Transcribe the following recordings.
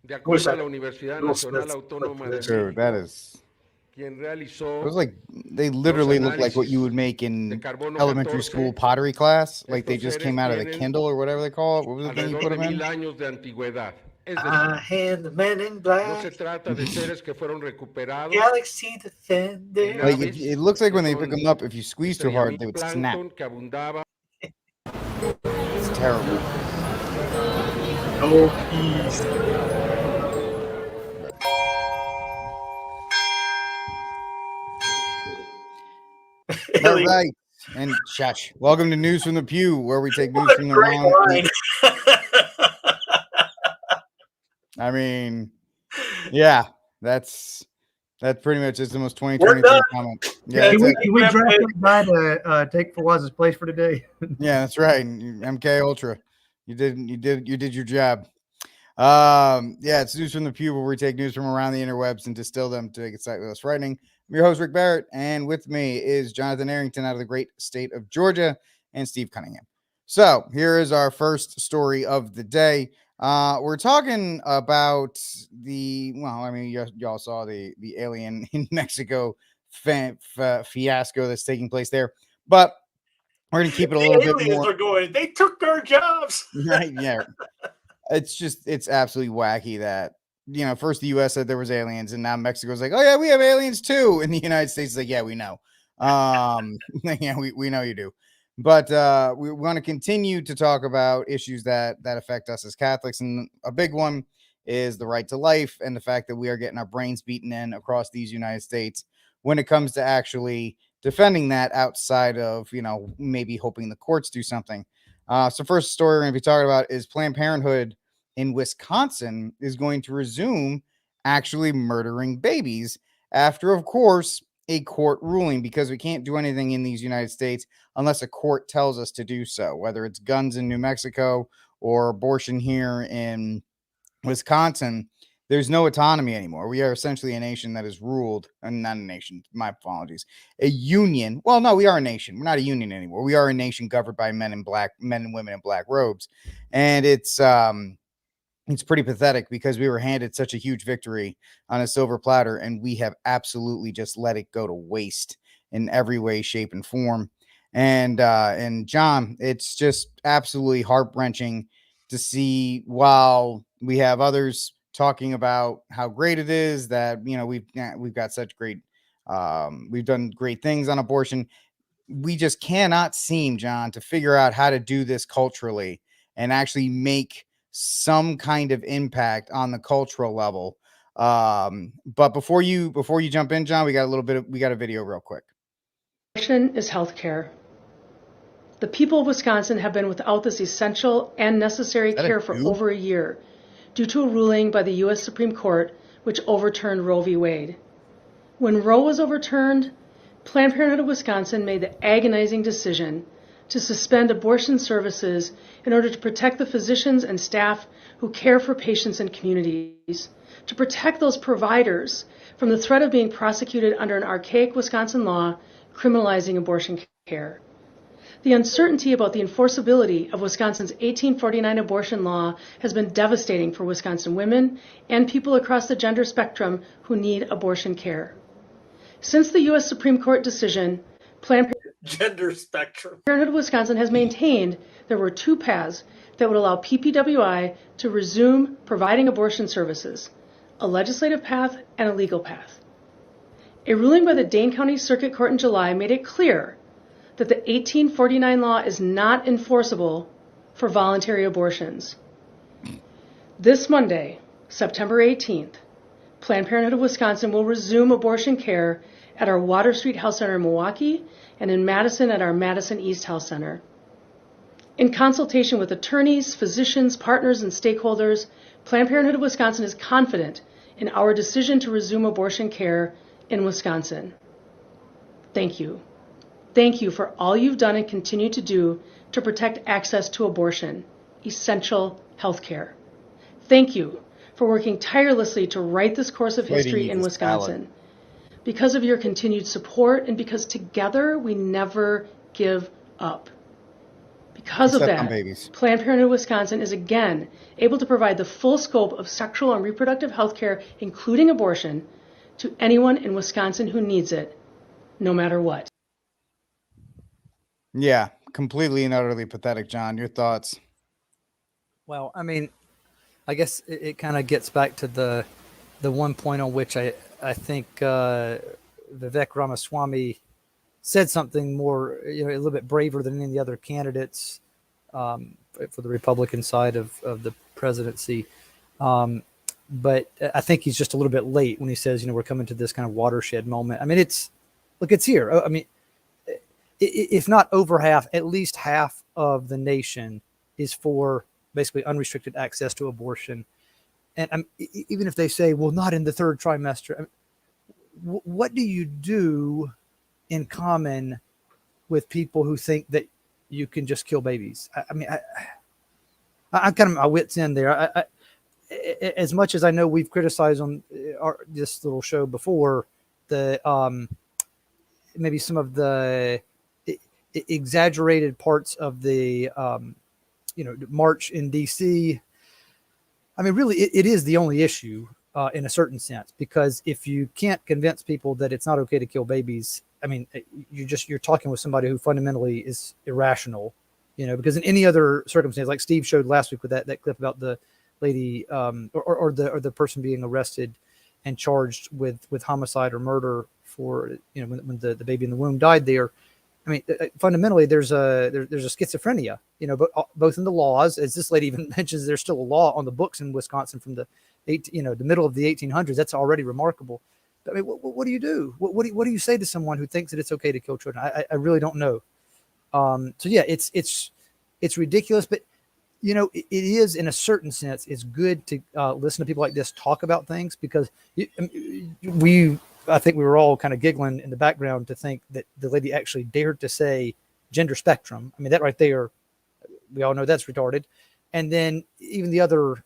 de acuerdo a la Universidad Nacional Autónoma de Dude, that México, is. quien It realizó was like they los literally look like what you análisis would make de in carbono elementary school 14. pottery class. Like they Estos just seres came out of the tienen Kindle or whatever they call it. What was the thing you put alrededor de them in? 1000 años de antigüedad. Es decir, I am the man in no black, se trata de seres que fueron recuperados Galaxy en Defender. Like naves it looks like que when they pick son them up, if you squeeze too hard, they would snap. estrellamiento que abundaba. It's terrible. Oh, peace. All right. And shush. Welcome to News from the Pew, where we take news What a from the great wrong. line. I mean, yeah, that's pretty much is the most We're 2023 done. comment. Yeah, Can that's we- it. We draft that guy to take Fawaz's place for today. Yeah, that's right. And MK Ultra, you did your job. Yeah, it's News from the Pew, where we take news from around the interwebs and distill them to make it slightly less frightening. I'm your host, Rick Barrett, and with me is Jonathan Arrington out of the great state of Georgia and Steve Cunningham. So here is our first story of the day. We're talking about y'all saw the alien in Mexico fiasco that's taking place there, but we're going to keep it a little bit Aliens more. are going, they took our jobs. Right, yeah. It's absolutely wacky that, first the U.S. said there was aliens, and now Mexico's like, oh yeah, we have aliens too, and the United States is like, yeah, we know. Yeah, we know you do. But we want to continue to talk about issues that affect us as Catholics, and a big one is the right to life and the fact that we are getting our brains beaten in across these United States when it comes to actually defending that outside of, maybe hoping the courts do something. So first story we're going to be talking about is Planned Parenthood in Wisconsin is going to resume actually murdering babies after, of course, a court ruling, because we can't do anything in these United States unless a court tells us to do so, whether it's guns in New Mexico or abortion here in Wisconsin. There's no autonomy anymore. We are essentially a nation that is ruled, and not a nation, my apologies, a union. Well, no, we are a nation. We're not a union anymore. We are a nation governed by men and women in black robes. And it's pretty pathetic because we were handed such a huge victory on a silver platter, and we have absolutely just let it go to waste in every way, shape, and form. And John, it's just absolutely heart-wrenching to see, while we have others talking about how great it is that we've got such great we've done great things on abortion, we just cannot seem, John, to figure out how to do this culturally and actually make some kind of impact on the cultural level. But before you jump in, John, we got a video real quick. Abortion is healthcare. The people of Wisconsin have been without this essential and necessary care for over a year due to a ruling by the U.S. Supreme Court which overturned Roe v. Wade. When Roe was overturned, Planned Parenthood of Wisconsin made the agonizing decision to suspend abortion services in order to protect the physicians and staff who care for patients and communities, to protect those providers from the threat of being prosecuted under an archaic Wisconsin law criminalizing abortion care. The uncertainty about the enforceability of Wisconsin's 1849 abortion law has been devastating for Wisconsin women and people across the gender spectrum who need abortion care. Since the U.S. Supreme Court decision, Planned Gender spectrum. Parenthood of Wisconsin has maintained there were two paths that would allow PPWI to resume providing abortion services, a legislative path and a legal path. A ruling by the Dane County Circuit Court in July made it clear that the 1849 law is not enforceable for voluntary abortions. This Monday, September 18th, Planned Parenthood of Wisconsin will resume abortion care at our Water Street Health Center in Milwaukee and in Madison at our Madison East Health Center. In consultation with attorneys, physicians, partners, and stakeholders, Planned Parenthood of Wisconsin is confident in our decision to resume abortion care in Wisconsin. Thank you. Thank you for all you've done and continue to do to protect access to abortion, essential health care. Thank you for working tirelessly to write this course of history in Wisconsin. Because of your continued support and because together we never give up. Because of Except on that, babies. Planned Parenthood Wisconsin is again able to provide the full scope of sexual and reproductive health care, including abortion, to anyone in Wisconsin who needs it, no matter what. Yeah, completely and utterly pathetic, John. Your thoughts? Well, I mean, I guess it kind of gets back to the one point on which I think Vivek Ramaswamy said something more, a little bit braver than any of the other candidates for the Republican side of the presidency. But I think he's just a little bit late when he says, we're coming to this kind of watershed moment. I mean, it's here. I mean, if not over half, at least half of the nation is for basically unrestricted access to abortion. And even if they say, well, not in the third trimester, I mean, what do you do in common with people who think that you can just kill babies? I'm kind of my wits end there. As much as I know we've criticized on this little show before, the maybe some of the exaggerated parts of the march in DC. I mean, really, it is the only issue in a certain sense, because if you can't convince people that it's not okay to kill babies, I mean, you're talking with somebody who fundamentally is irrational, because in any other circumstance, like Steve showed last week with that clip about the lady or the person being arrested and charged with homicide or murder for, when the baby in the womb died there. I mean, fundamentally, there's a schizophrenia, but both in the laws, as this lady even mentions, there's still a law on the books in Wisconsin from the middle of the 1800s. That's already remarkable. I mean, what do you do? What do you say to someone who thinks that it's okay to kill children? I really don't know. So yeah, it's ridiculous, but it is, in a certain sense, it's good to listen to people like this talk about things, because I think we were all kind of giggling in the background to think that the lady actually dared to say gender spectrum. I mean, that right there, we all know that's retarded. And then even the other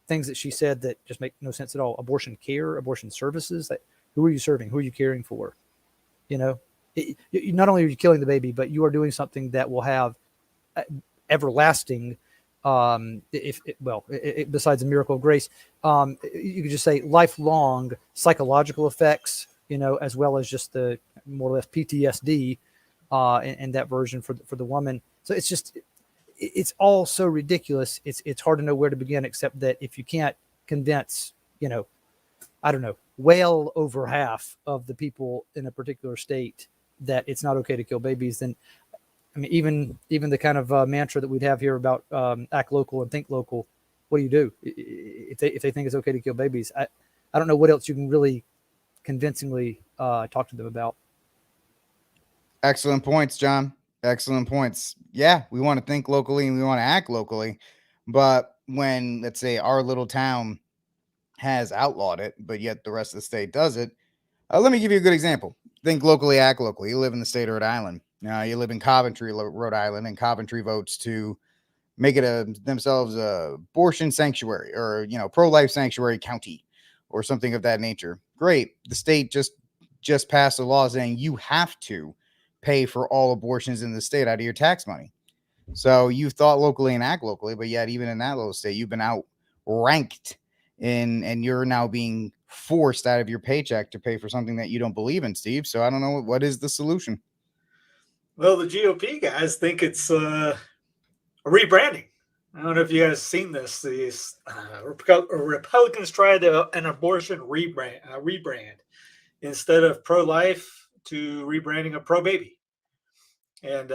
things that she said that just make no sense at all. Abortion care, abortion services. Who are you serving? Who are you caring for? Not only are you killing the baby, but you are doing something that will have everlasting, besides a miracle of grace, you could just say lifelong psychological effects, as well as just the more or less PTSD in that version for the woman. So it's all so ridiculous. It's hard to know where to begin, except that if you can't convince, I don't know, well over half of the people in a particular state that it's not okay to kill babies, then I mean, even the kind of mantra that we'd have here about act local and think local. What do you do if they think it's okay to kill babies? I don't know what else you can really convincingly talk to them about. Excellent points, John. Excellent points. Yeah, we want to think locally and we want to act locally, but when, let's say, our little town has outlawed it, but yet the rest of the state does it. Let me give you a good example. Think locally, act locally. You live in the state of Rhode Island. You live in Coventry, Rhode Island, and Coventry votes to make it themselves a abortion sanctuary, or pro-life sanctuary county, or something of that nature. Great. The state just passed a law saying you have to pay for all abortions in the state out of your tax money. So you thought locally and act locally, but yet even in that little state, you've been outranked and you're now being forced out of your paycheck to pay for something that you don't believe in, Steve. So I don't know, what is the solution? Well, the GOP guys think it's a rebranding. I don't know if you guys seen this. These Republicans tried an abortion rebrand instead of pro-life to rebranding a pro-baby. And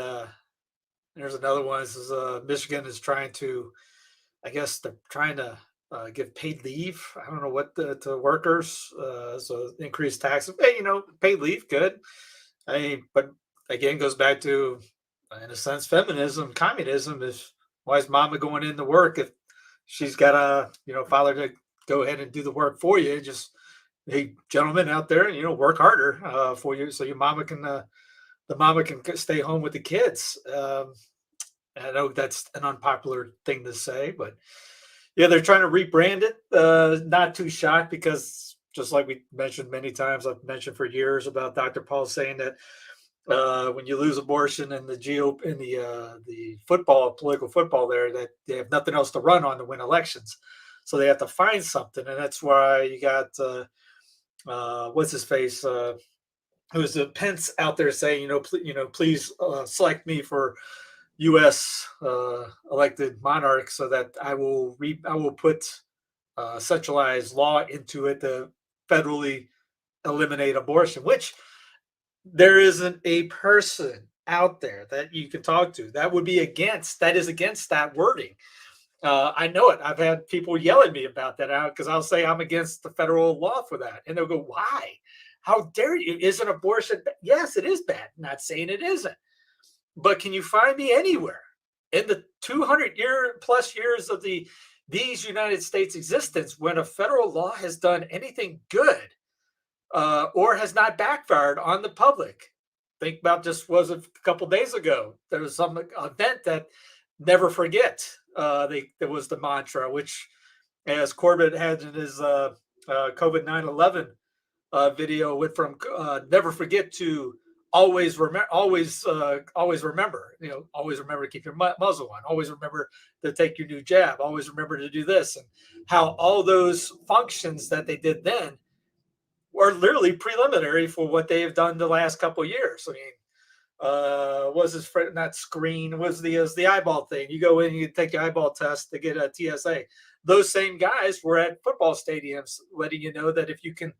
there's another one. This is Michigan is trying to, I guess they're trying to give paid leave. I don't know what to workers. So increased taxes. Hey, paid leave, good. But again, goes back to, in a sense, feminism, communism. Why is mama going into work if she's got a father to go ahead and do the work for you? Just, hey, gentlemen out there, work harder for you, so your mama can the mama can stay home with the kids. I know that's an unpopular thing to say, but yeah, they're trying to rebrand it. Not too shocked, because just like we mentioned many times, I've mentioned for years about Dr. Paul saying that when you lose abortion and the the political football there, that they have nothing else to run on to win elections, so they have to find something, and that's why you got what's his face, who's Pence out there saying, please select me for U.S. Elected monarch, so that I will put centralized law into it to federally eliminate abortion, which there isn't a person out there that you can talk to that is against that wording. I know it. I've had people yell at me about that because I'll say I'm against the federal law for that. And they'll go, why? How dare you? Isn't abortion bad? Yes, it is bad. I'm not saying it isn't. But can you find me anywhere in the 200+ years of these United States existence when a federal law has done anything good or has not backfired on the public? Think about just was a couple days ago. There was some event that never forget. There was the mantra, which, as Corbett had in his COVID 9/11 video, went from never forget to always remember. Always remember. Always remember to keep your muzzle on. Always remember to take your new jab. Always remember to do this, and how all those functions that they did then were literally preliminary for what they have done the last couple of years. I mean, was his friend not screen? Was the eyeball thing? You go in, you take the eyeball test to get a TSA. Those same guys were at football stadiums letting you know that if you can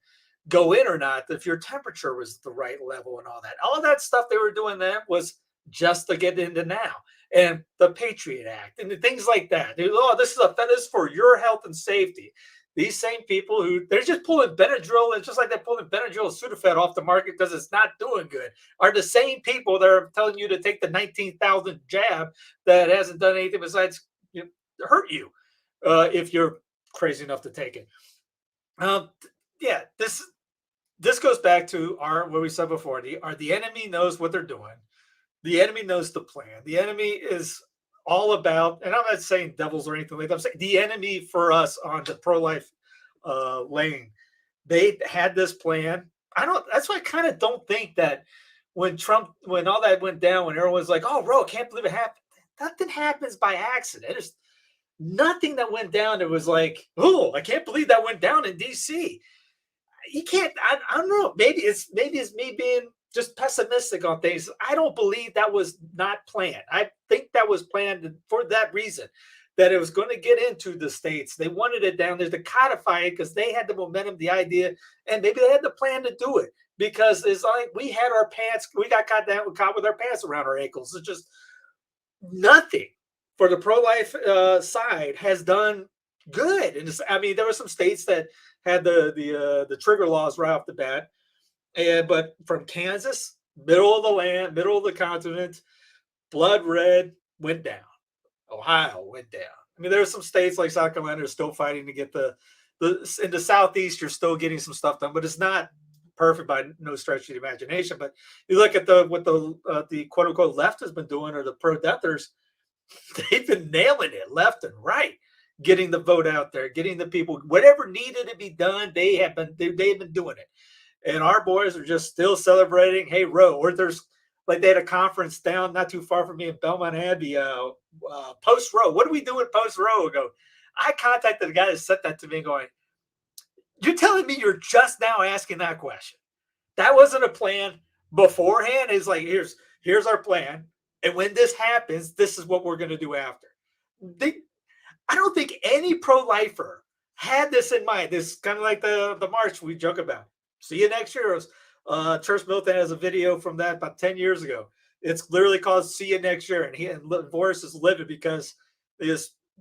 go in or not, if your temperature was the right level and all that. All of that stuff they were doing then was just to get into now. And the Patriot Act and things like that. This is for your health and safety. These same people they're just pulling Benadryl, and just like they're pulling Benadryl and Sudafed off the market because it's not doing good, are the same people that are telling you to take the 19,000 jab that hasn't done anything besides hurt you if you're crazy enough to take it. This goes back to what we said before. The enemy knows what they're doing. The enemy knows the plan. The enemy is all about, and I'm not saying devils or anything like that. I'm saying the enemy for us on the pro-life lane. They had this plan. That's why I kind of don't think that when all that went down, when everyone's like, "Oh, bro, I can't believe it happened." Nothing happens by accident. There's nothing that went down that was like, "Oh, I can't believe that went down in D.C." You can't. I don't know. Maybe it's me being just pessimistic on things. I don't believe that was not planned. I think that was planned for that reason, that it was going to get into the states. They wanted it down there to codify it because they had the momentum, the idea, and maybe they had the plan to do it because it's like we had our pants, we got caught with our pants around our ankles. It's just nothing for the pro-life side has done good. And there were some states that had the trigger laws right off the bat. But from Kansas, middle of the land, middle of the continent, blood red, went down. Ohio went down. There are some states like South Carolina are still fighting to get in the Southeast, you're still getting some stuff done, but it's not perfect by no stretch of the imagination. But you look at what the quote unquote left has been doing, or the pro-deathers, they've been nailing it left and right, getting the vote out there, getting the people, whatever needed to be done, they've been doing it. And our boys are just still celebrating. Hey, Roe, or there's like they had a conference down not too far from me in Belmont Abbey, post Roe. What do we do with post Roe? I contacted the guy that sent that to me going, you're telling me you're just now asking that question? That wasn't a plan beforehand. It's like, here's our plan. And when this happens, this is what we're going to do after. I don't think any pro-lifer had this in mind. This is kind of like the march we joke about. See you next year. Church Milton has a video from that about 10 years ago. It's literally called "See You Next Year," and Boris is livid because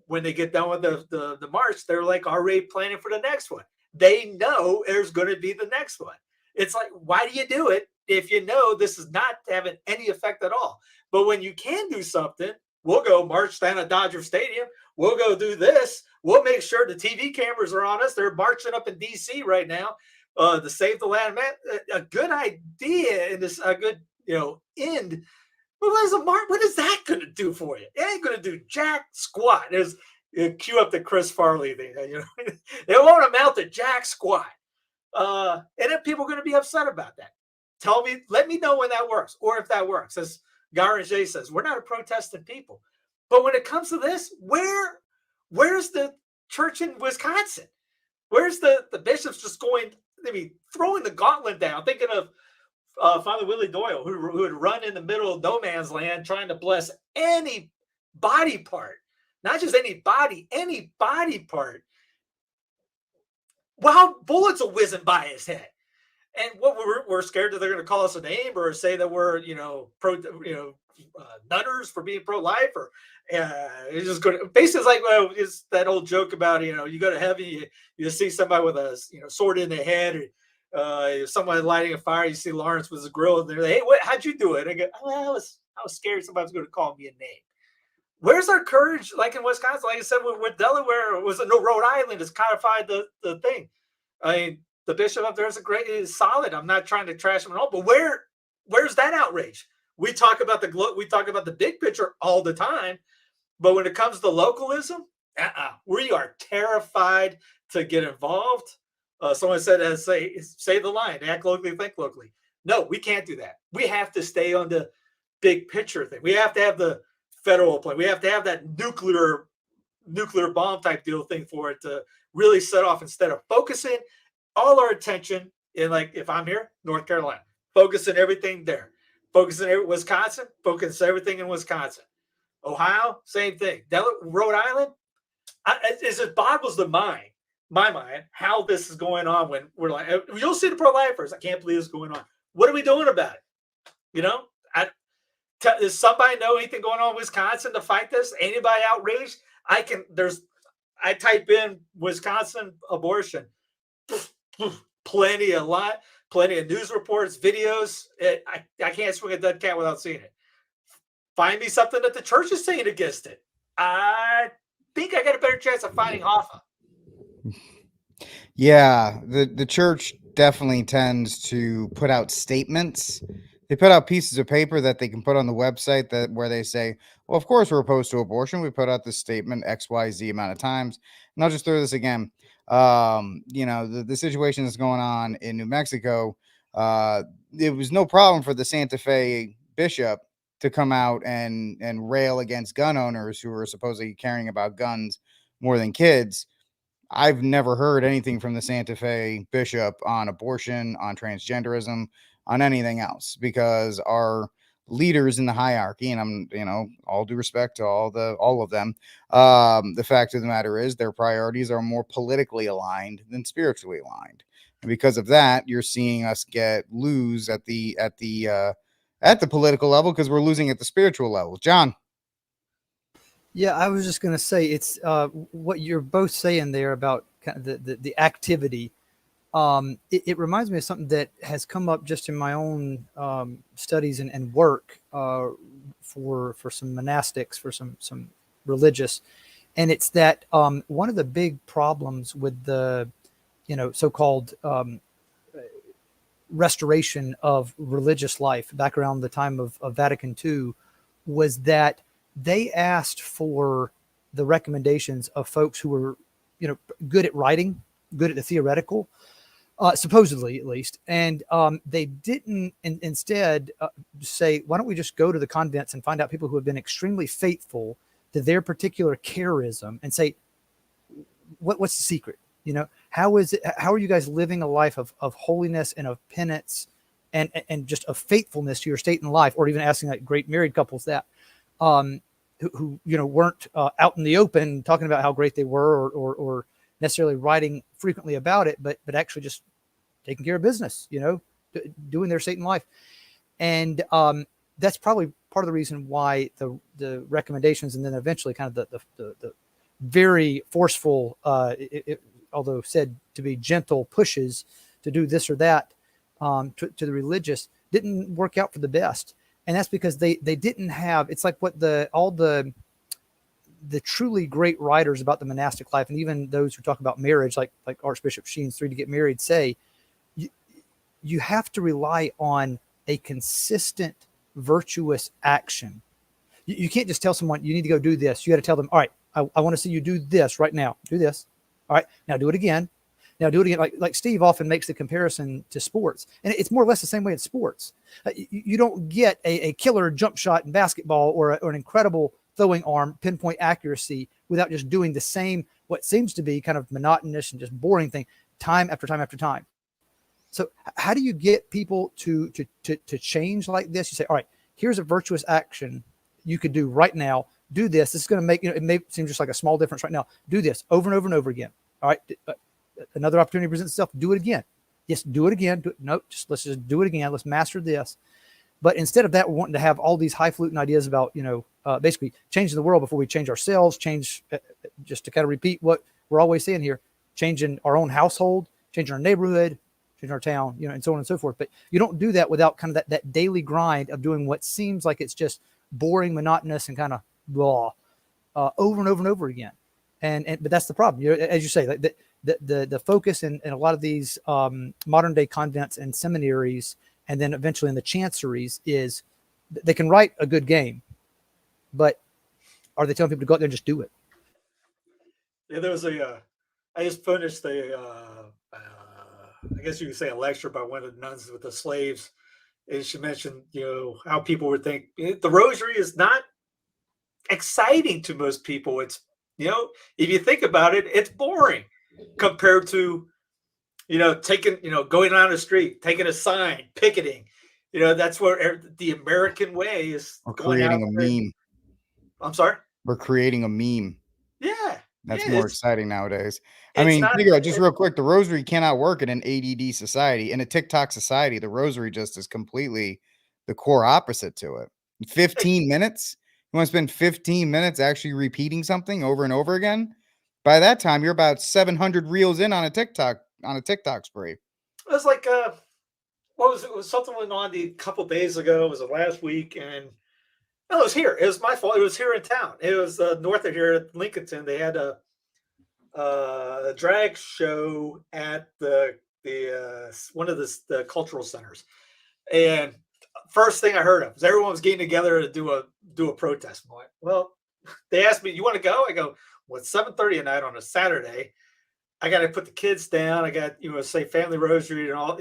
when they get done with the march, they're like already planning for the next one. They know there's going to be the next one. It's like, why do you do it if you know this is not having any effect at all? But when you can do something, we'll go march down at Dodger Stadium. We'll go do this. We'll make sure the TV cameras are on us. They're marching up in D.C. right now. To save the land, man, a good idea and this a good end. But what is that going to do for you? It ain't going to do jack squat. There's cue up the Chris Farley thing. It won't amount to jack squat. And then people are going to be upset about that. let me know when that works, or if that works. As Garanger says, we're not a protesting people. But when it comes to this, where's the church in Wisconsin? Where's the bishops just going, throwing the gauntlet down, thinking of Father Willie Doyle, who had run in the middle of no man's land trying to bless any body part, not just any body part, while bullets are whizzing by his head. And what we're scared that they're going to call us a name or say that we're, nutters for being pro-life, or it's just going to basically, it's like, well, it's that old joke about, you go to heaven, you see somebody with a sword in their head, or somebody lighting a fire, you see Lawrence with his grill, and they're like, hey, how'd you do it? And I go, I was scared somebody was going to call me a name. Where's our courage? Like in Wisconsin, like I said, with Delaware, Rhode Island has codified the thing. I mean, the bishop up there is solid. I'm not trying to trash him at all, but where's that outrage? We talk about the big picture all the time, but when it comes to localism, we are terrified to get involved. Someone said, say the line, act locally, think locally. No, we can't do that. We have to stay on the big picture thing. We have to have the federal plan. We have to have that nuclear bomb type deal thing for it to really set off, instead of focusing all our attention in, like, if I'm here, North Carolina, focusing everything there, focusing Wisconsin, focus everything in Wisconsin, Ohio, same thing, Rhode Island. It boggles my mind how this is going on, when we're like, you'll see the pro-lifers, I can't believe this is going on. What are we doing about it? Does somebody know anything going on in Wisconsin to fight this? Anybody outraged? I type in Wisconsin abortion, plenty of news reports, videos. I can't swing a dead cat without seeing it. Find me something that the church is saying against it. I think I got a better chance of finding Hoffa. Yeah, the church definitely tends to put out statements. They put out pieces of paper that they can put on the website where they say, well, of course we're opposed to abortion. We put out this statement XYZ amount of times. And I'll just throw this again. The situation that's going on in New Mexico, it was no problem for the Santa Fe bishop to come out and rail against gun owners who are supposedly caring about guns more than kids. I've never heard anything from the Santa Fe bishop on abortion, on transgenderism, on anything else, because our leaders in the hierarchy, and I'm, all due respect to all of them, the fact of the matter is their priorities are more politically aligned than spiritually aligned. And because of that, you're seeing us lose at the political level, because we're losing at the spiritual level. John. Yeah, I was just going to say, it's what you're both saying there about kind of the activity. It reminds me of something that has come up just in my own studies and work for some monastics, for some religious, and it's that one of the big problems with the so-called restoration of religious life back around the time of Vatican II was that they asked for the recommendations of folks who were good at writing, good at the theoretical. Supposedly, at least. And they didn't instead say, why don't we just go to the convents and find out people who have been extremely faithful to their particular charism and say, what's the secret? How are you guys living a life of holiness and of penance and just of faithfulness to your state in life? Or even asking like great married couples that who weren't out in the open talking about how great they were or necessarily writing frequently about it, but actually just taking care of business, doing their state in life. And that's probably part of the reason why the recommendations, and then eventually kind of the very forceful, although said to be gentle pushes to do this or that to the religious, didn't work out for the best. And that's because they didn't have, it's like what all the truly great writers about the monastic life, and even those who talk about marriage, like Archbishop Sheen's 3 to Get Married, say, you have to rely on a consistent, virtuous action. You can't just tell someone you need to go do this. You got to tell them, all right, I want to see you do this right now. Do this. All right, now do it again. Now do it again. Like Steve often makes the comparison to sports, and it's more or less the same way in sports. You don't get a killer jump shot in basketball or an incredible throwing arm, pinpoint accuracy without just doing the same, what seems to be kind of monotonous and just boring thing time after time after time. So how do you get people to change like this? You say, all right, here's a virtuous action you could do right now. Do this. This is going to make, it may seem just like a small difference right now. Do this over and over and over again. All right. Another opportunity presents itself. Do it again. Yes. Do it again. Let's just do it again. Let's master this. But instead of that, we're wanting to have all these highfalutin ideas about, basically changing the world before we change ourselves, just to kind of repeat what we're always saying here, changing our own household, changing our neighborhood, changing our town, and so on and so forth. But you don't do that without kind of that daily grind of doing what seems like it's just boring, monotonous, and kind of blah, over and over and over again. But that's the problem. As you say, like the focus in a lot of these modern day convents and seminaries, and then eventually in the chanceries, is they can write a good game, but are they telling people to go out there and just do it? Yeah, there was I just finished I guess you could say a lecture by one of the nuns with the slaves. And she mentioned, how people would think the rosary is not exciting to most people. It's, if you think about it, it's boring compared to, taking, going down the street, taking a sign, picketing. That's where the American way is. We're creating a meme. I'm sorry? We're creating a meme. Yeah. That's more exciting nowadays. I mean, think about it, just real quick, the rosary cannot work in an ADD society. In a TikTok society, the rosary just is completely the core opposite to it. 15 minutes? You want to spend 15 minutes actually repeating something over and over again? By that time, you're about 700 reels in on a TikTok spree. It was like, what was it? It was something went on a couple days ago. It was last week, and no, it was here. It was my fault. It was here in town. It was north of here at Lincolnton. They had a drag show at the one of the cultural centers, and first thing I heard of was everyone was getting together to do a protest. I'm like, well, they asked me, "You want to go?" I go, "Well, it's 7:30 at night on a Saturday. I got to put the kids down. I got say family rosary and all.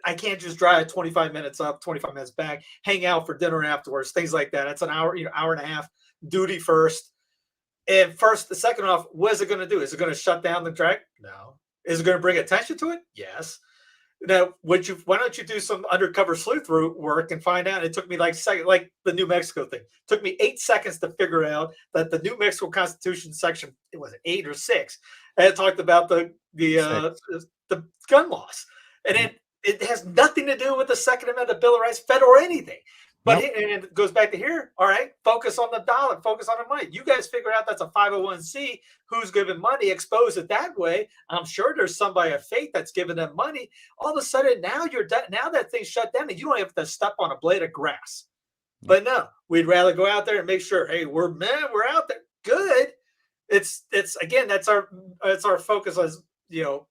I can't just drive 25 minutes up, 25 minutes back, hang out for dinner afterwards, things like that. It's an hour, hour and a half duty first. And the second off, what is it going to do? Is it going to shut down the drag? No. Is it going to bring attention to it? Yes. Now, why don't you do some undercover sleuth work and find out? It took me like the New Mexico thing. It took me 8 seconds to figure out that the New Mexico Constitution section, it was 8 or 6, and it talked about the gun laws, and it has nothing to do with the Second Amendment, the Bill of Rights, federal or anything. But and it goes back to here. All right, focus on the dollar, focus on the money. You guys figure out that's a 501c. Who's giving money? Expose it that way. I'm sure there's somebody of faith that's giving them money. All of a sudden, now you're done. Now that thing's shut down, and you don't have to step on a blade of grass. But no, we'd rather go out there and make sure. Hey, we're out there. Good. It's again, that's our focus as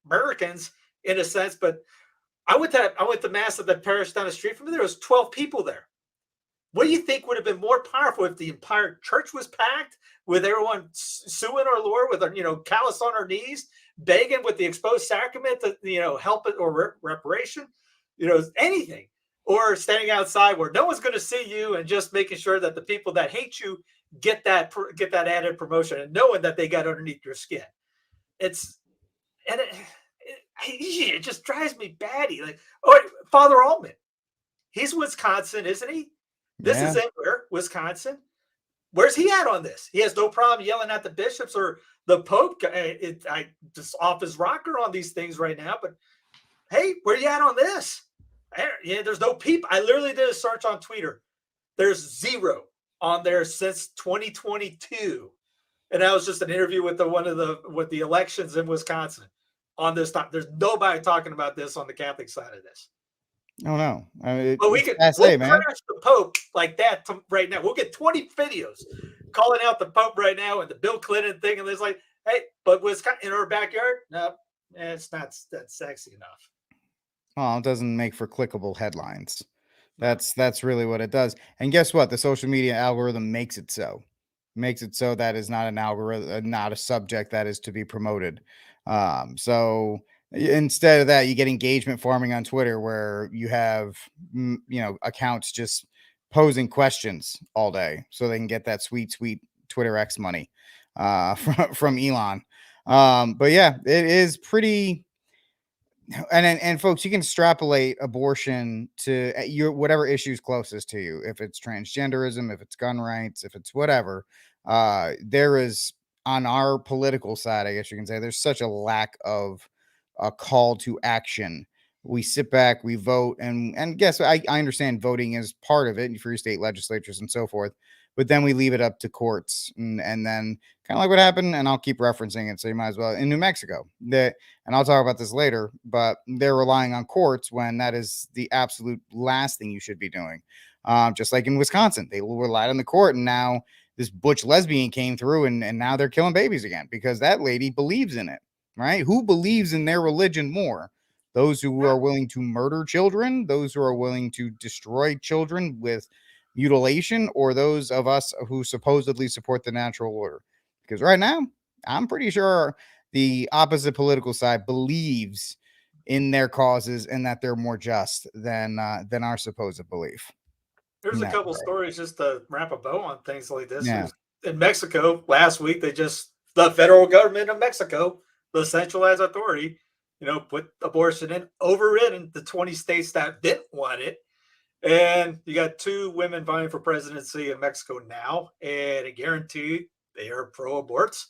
Americans in a sense. But I went to mass at the parish down the street from me. There was 12 people there. What do you think would have been more powerful if the entire church was packed with everyone suing our Lord with our, callous on our knees, begging with the exposed sacrament to, help it or reparation, anything, or standing outside where no one's going to see you and just making sure that the people that hate you get that added promotion and knowing that they got underneath your skin. It just drives me batty. Like, Father Altman, he's Wisconsin, isn't he? This is in Wisconsin. Where's he at on this? He has no problem yelling at the bishops or the Pope. I just off his rocker on these things right now. But hey, where you at on this? There's no peep. I literally did a search on Twitter. There's 0 on there since 2022, and that was just an interview with the elections in Wisconsin on this time. There's nobody talking about this on the Catholic side of this. Oh no! But we'll crash the Pope like that right now. We'll get 20 videos calling out the Pope right now and the Bill Clinton thing, and it's like, hey, but Wisconsin in our backyard? No, it's not that sexy enough. Oh, it doesn't make for clickable headlines. That's really what it does. And guess what? The social media algorithm makes it so. Makes it so that is not an algorithm, not a subject that is to be promoted. So instead of that, you get engagement farming on Twitter where you have, accounts just posing questions all day so they can get that sweet Twitter X money from Elon. But yeah, it is pretty. And folks, you can extrapolate abortion to your whatever issues closest to you. If it's transgenderism, if it's gun rights, if it's whatever, there is on our political side, I guess you can say, there's such a lack of a call to action. We sit back, we vote, and guess what? I understand voting is part of it for your state legislatures and so forth, but then we leave it up to courts, and then kind of like what happened, and I'll keep referencing it, so you might as well, in New Mexico. And I'll talk about this later, but they're relying on courts when that is the absolute last thing you should be doing. Just like in Wisconsin, they relied on the court, and now this butch lesbian came through, and now they're killing babies again because that lady believes in it, right? Who believes in their religion more? Those who are willing to murder children, those who are willing to destroy children with mutilation, or those of us who supposedly support the natural order? Because right now, I'm pretty sure the opposite political side believes in their causes and that they're more just than our supposed belief. There's a couple stories just to wrap a bow on things like this. Yeah. In Mexico last week, the federal government of Mexico, the centralized authority, put abortion in, overridden the 20 states that didn't want it. And you got 2 women vying for presidency in Mexico now, and I guarantee they are pro-aborts.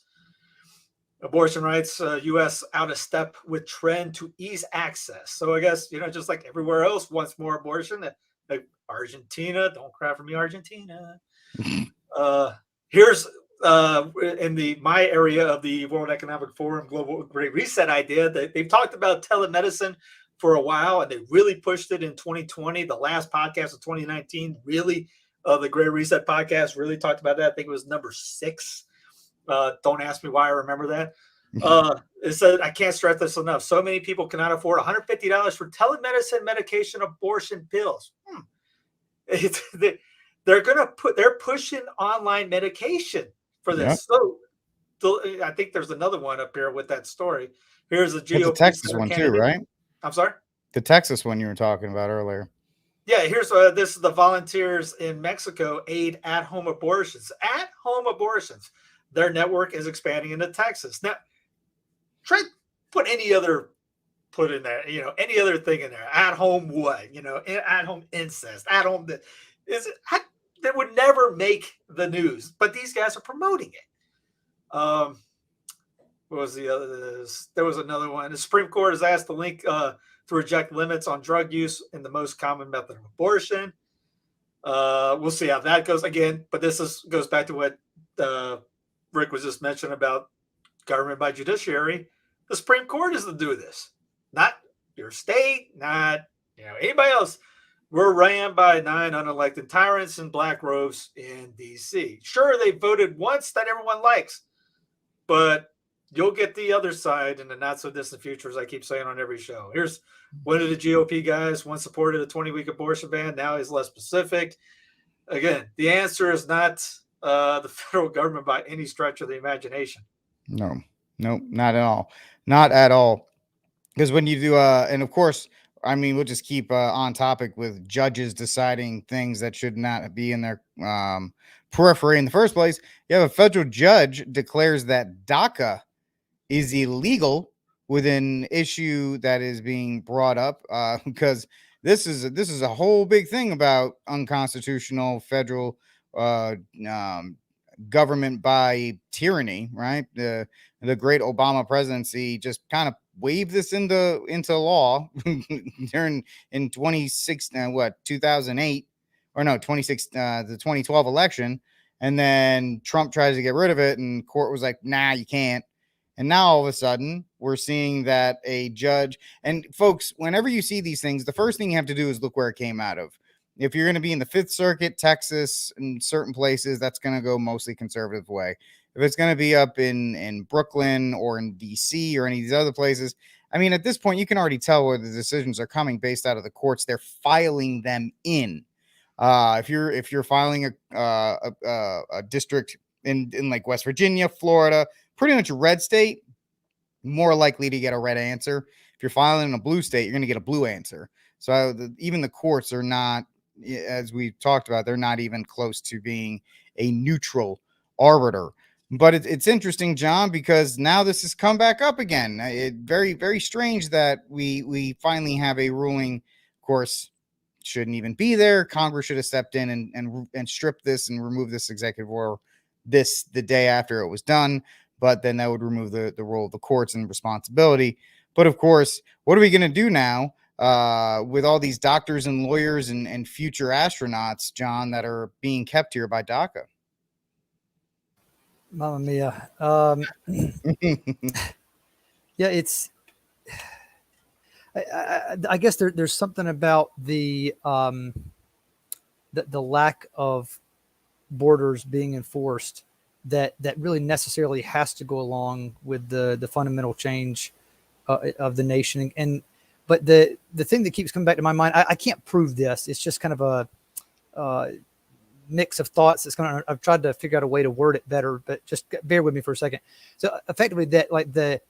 Abortion rights, U.S. out of step with trend to ease access. So I guess, just like everywhere else wants more abortion, like Argentina, don't cry for me, Argentina. Here's in my area of the World Economic Forum Global Great Reset idea that they've talked about telemedicine for a while, and they really pushed it in 2020. The last podcast of 2019, really, the Great Reset podcast really talked about that. I think it was number 6. Don't ask me why I remember that. It said, I can't stress this enough. So many people cannot afford $150 for telemedicine, medication, abortion pills. They're pushing online medication for this. Yep. So I think there's another one up here with that story. Here's a GOP the Texas one candidate. too, right? I'm sorry? The Texas one you were talking about earlier. Yeah, here's this is the volunteers in Mexico aid at-home abortions. At-home abortions. Their network is expanding into Texas. Now, try put any other in there, any other thing in there. At-home what? At-home incest. At-home that would never make the news, but these guys are promoting it. What was the other? There was another one. The Supreme Court has asked the link to reject limits on drug use in the most common method of abortion. We'll see how that goes again, but this goes back to what Rick was just mentioning about government by judiciary. The Supreme Court is to do this, not your state, not anybody else. We're ran by 9 unelected tyrants in black robes in D.C. Sure, they voted once that everyone likes, but you'll get the other side in the not so distant future, as I keep saying on every show. Here's one of the GOP guys once supported a 20-week abortion ban. Now he's less specific. Again, the answer is not the federal government by any stretch of the imagination. No, not at all. Not at all. Because when you do, and of course, I mean, we'll just keep on topic with judges deciding things that should not be in their periphery in the first place. You have a federal judge declares that DACA is illegal with an issue that is being brought up because this is a whole big thing about unconstitutional federal government by tyranny, right? The great Obama presidency just kind of waved this into law during in 2008 or no 26 the 2012 election, and then Trump tries to get rid of it, and court was like, nah, you can't. And now all of a sudden we're seeing that a judge, and folks, whenever you see these things, the first thing you have to do is look where it came out of. If you're going to be in the Fifth Circuit, Texas, and certain places, that's going to go mostly conservative way. If it's going to be up in Brooklyn or in DC or any of these other places, I mean, at this point, you can already tell where the decisions are coming based out of the courts. They're filing them in. If you're filing a district in like West Virginia, Florida, pretty much a red state, more likely to get a red answer. If you're filing in a blue state, you're going to get a blue answer. So even the courts are not, as we talked about, they're not even close to being a neutral arbiter. But it's interesting, John, because now this has come back up again. Very, very strange that we finally have a ruling. Of course, shouldn't even be there. Congress should have stepped in and stripped this and removed this executive order the day after it was done. But then that would remove the role of the courts and responsibility. But of course, what are we going to do now with all these doctors and lawyers and future astronauts, John, that are being kept here by DACA? Mamma mia. Yeah, it's. I guess there's something about the lack of borders being enforced that really necessarily has to go along with the fundamental change of the nation. But the thing that keeps coming back to my mind, I can't prove this. It's just kind of a mix of thoughts. I've tried to figure out a way to word it better, but just bear with me for a second. So effectively, that like the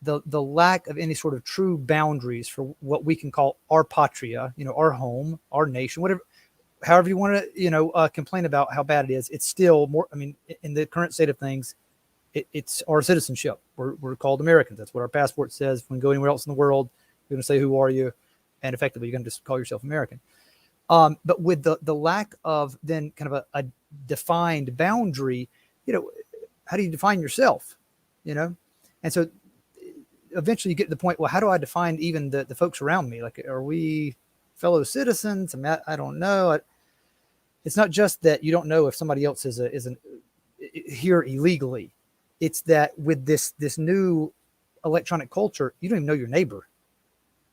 lack of any sort of true boundaries for what we can call our patria, our home, our nation, whatever, however you want to, complain about how bad it is. It's still more, I mean, in the current state of things, it's our citizenship. We're called Americans. That's what our passport says. When we go anywhere else in the world, you're going to say, who are you? And effectively, you're going to just call yourself American. But with the lack of then kind of a defined boundary, how do you define yourself? And so eventually you get to the point, well, how do I define even the folks around me? Like, are we fellow citizens? I mean, I don't know. It's not just that you don't know if somebody else is here illegally. It's that with this new electronic culture, you don't even know your neighbor.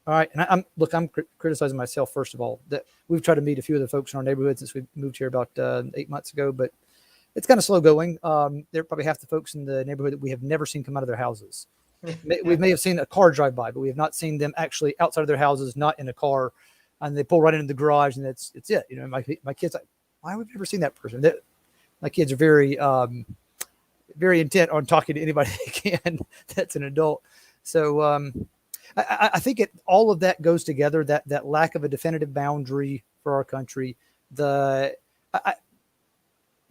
All right. And I'm criticizing myself, first of all, that we've tried to meet a few of the folks in our neighborhood since we moved here about 8 months ago, but it's kind of slow going. There are probably half the folks in the neighborhood that we have never seen come out of their houses. We may have seen a car drive by, but we have not seen them actually outside of their houses, not in a car, and they pull right into the garage, and it's it. My kids, like, why have we never seen that person? My kids are very, very intent on talking to anybody they can that's an adult. So I think all of that goes together. That lack of a definitive boundary for our country. I'd